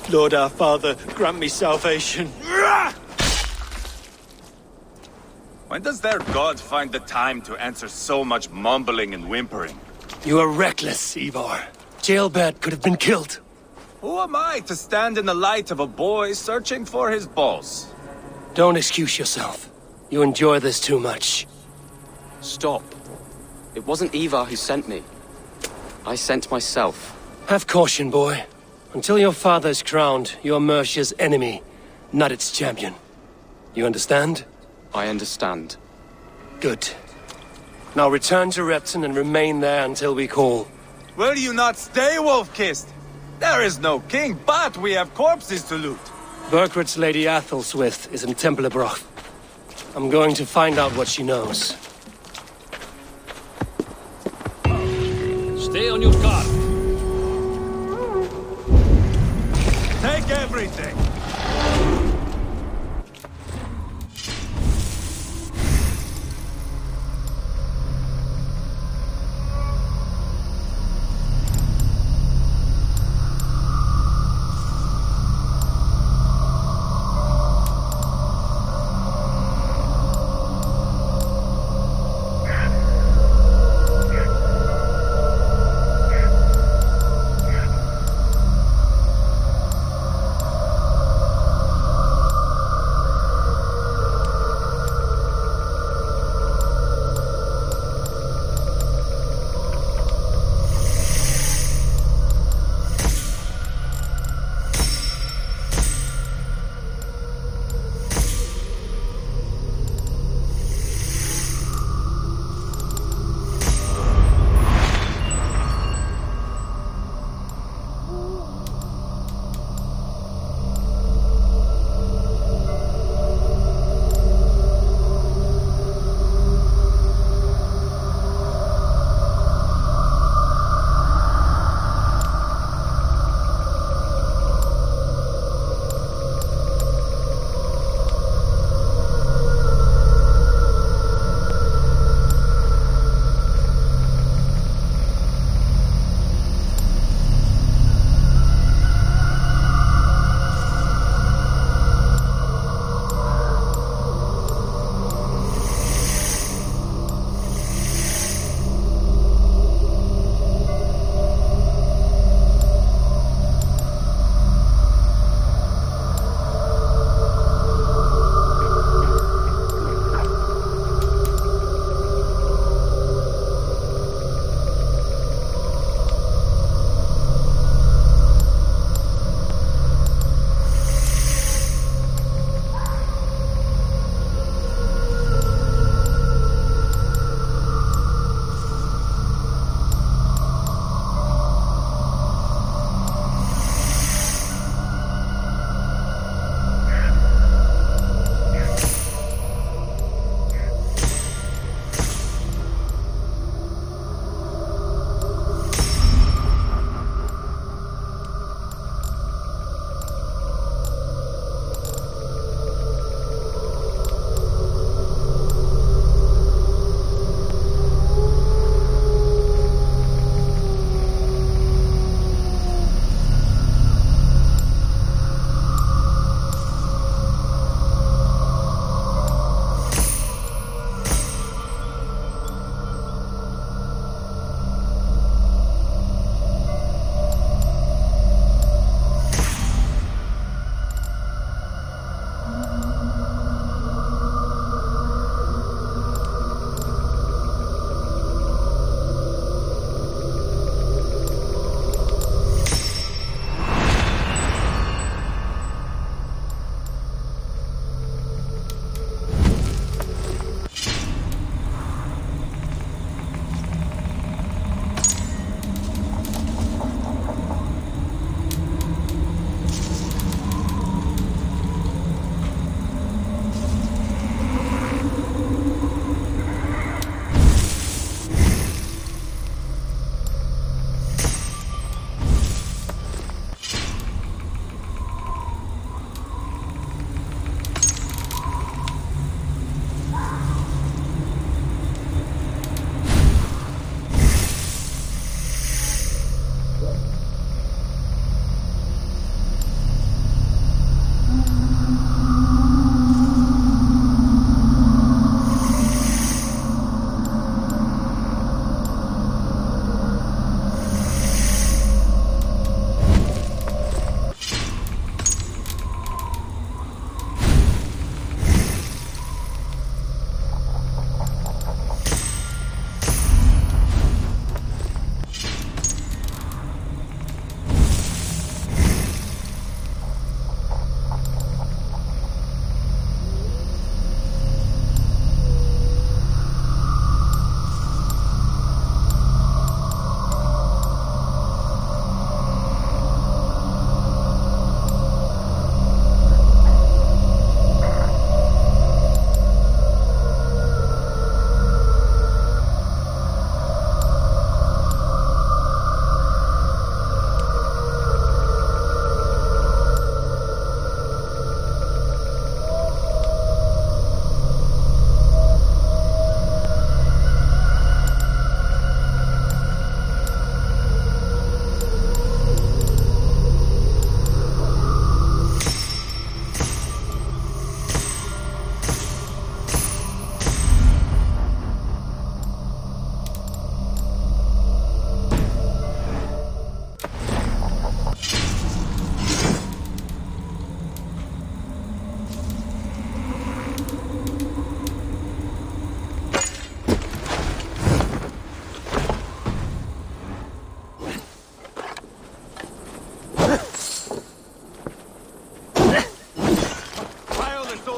Lord our Father, grant me salvation. When does their god find the time to answer so much mumbling and whimpering? You are reckless, Ivar. Gilbert could have been killed. Who am I to stand in the light of a boy searching for his boss? Don't excuse yourself. You enjoy this too much. Stop. It wasn't Ivar who sent me. I sent myself. Have caution, boy. Until your father's crowned, you're Mercia's enemy, not its champion. You understand? I understand. Good. Now return to Repton and remain there until we call. Will you not stay, Wolf-Kissed? There is no king, but we have corpses to loot. Burkred's Lady Athelstwith is in Templebroch. I'm going to find out what she knows. Stay on your guard. Take everything!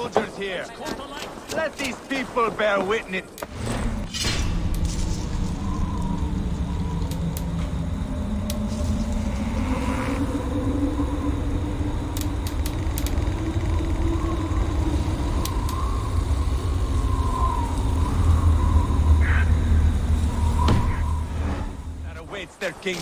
soldiers here. Let these people bear witness. That awaits their king.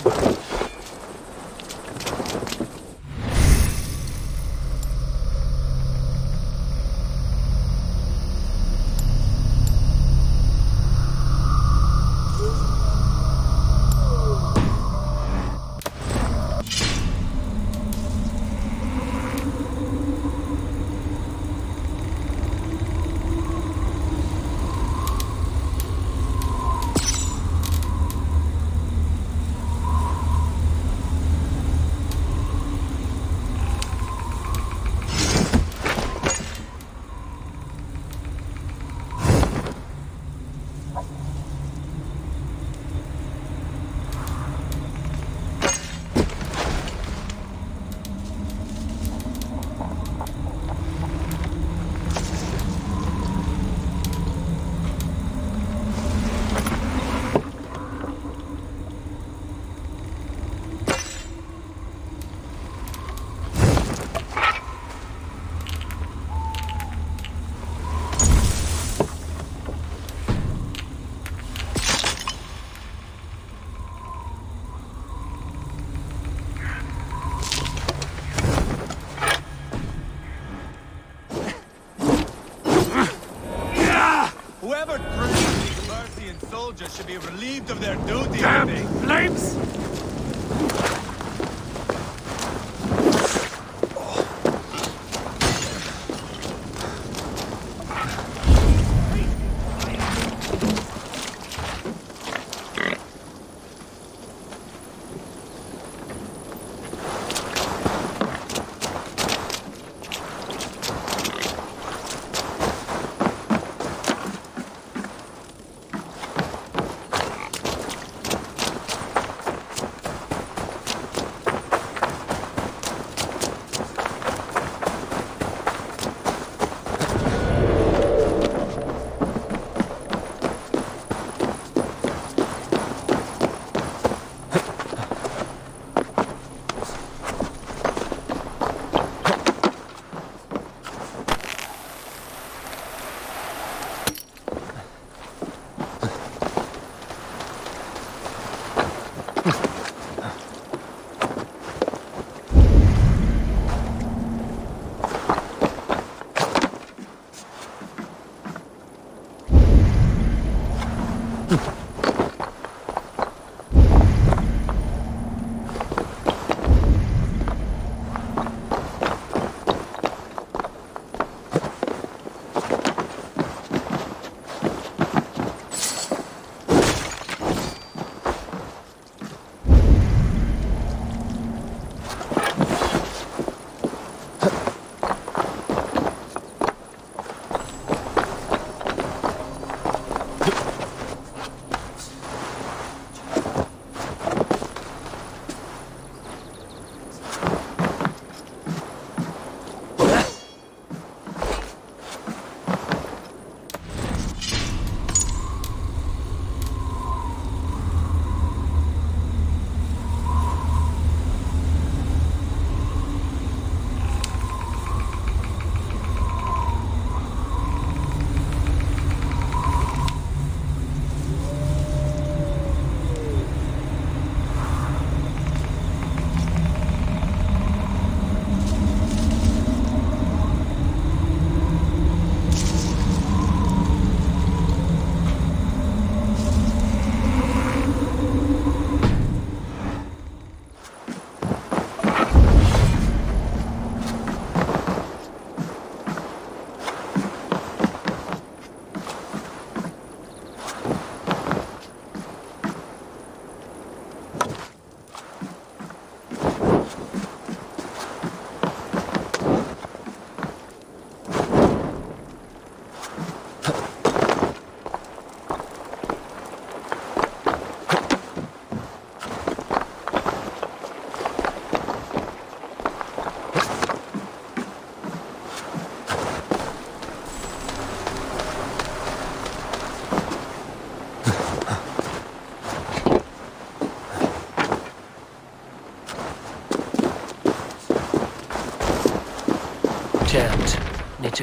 Whoever treats these Mercian soldiers should be relieved of their duty. Damn flames!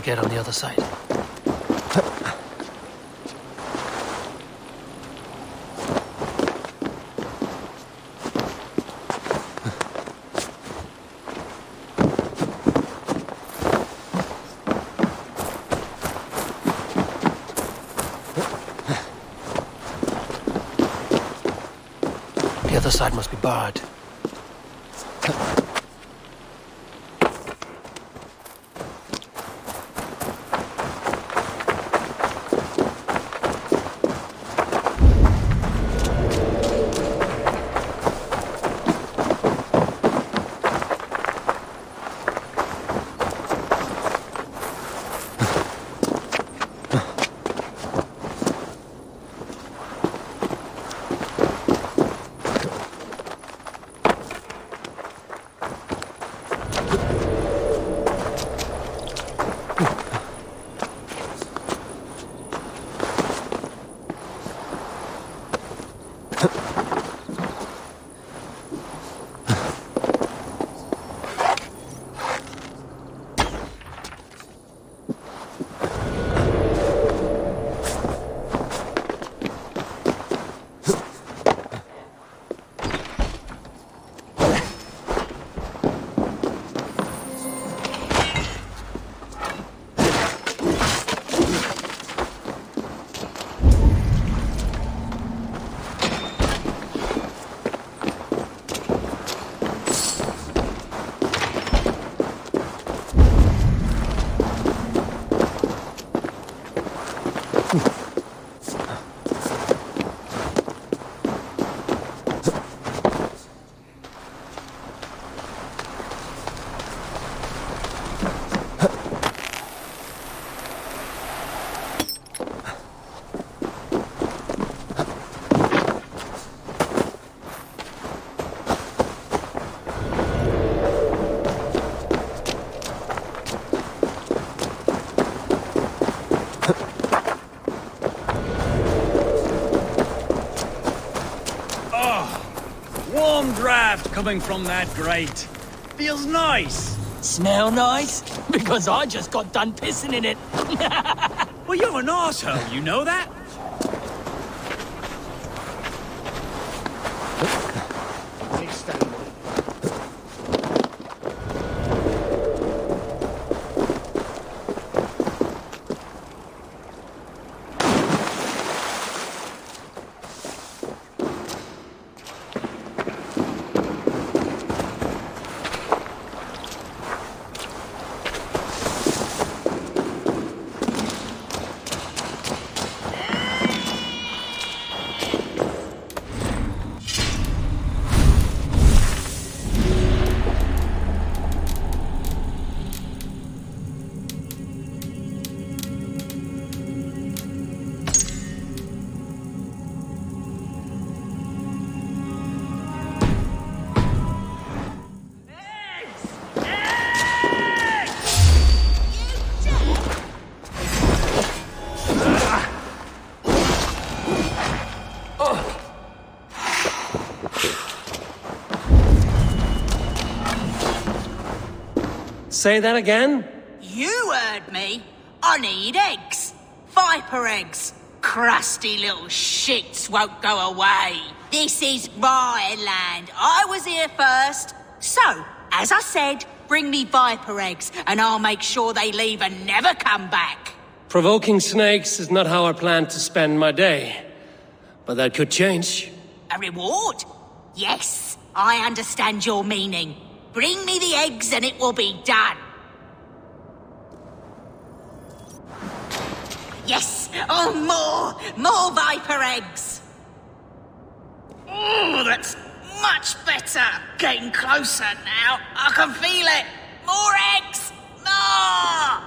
get on the other side. The other side must be barred. Warm draft coming from that grate. Feels nice. Smell nice? Because I just got done pissing in it. Well, you're an arsehole, you know that? Say that again? You heard me. I need eggs. Viper eggs. Crusty little shits won't go away. This is my land. I was here first. So, as I said, bring me viper eggs, and I'll make sure they leave and never come back. Provoking snakes is not how I plan to spend my day. But that could change. A reward? Yes, I understand your meaning. Bring me the eggs and it will be done. Yes! Oh, more viper eggs! Oh, that's much better. Getting closer now. I can feel it. More eggs! More!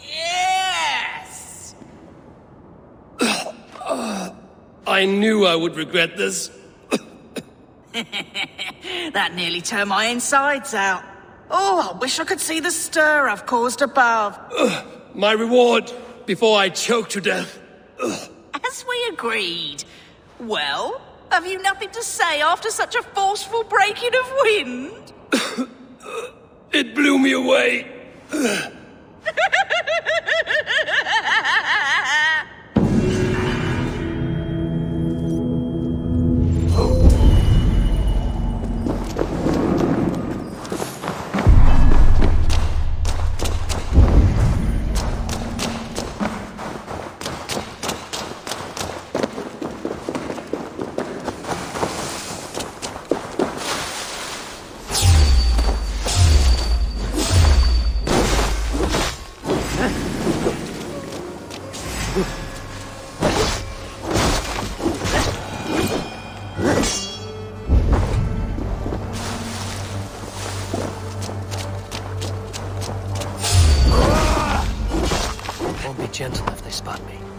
Yes! I knew I would regret this. That nearly turned my insides out. Oh, I wish I could see the stir I've caused above. My reward, before I choke to death. As we agreed. Well, have you nothing to say after such a forceful breaking of wind? It blew me away. Won't be gentle if they spot me.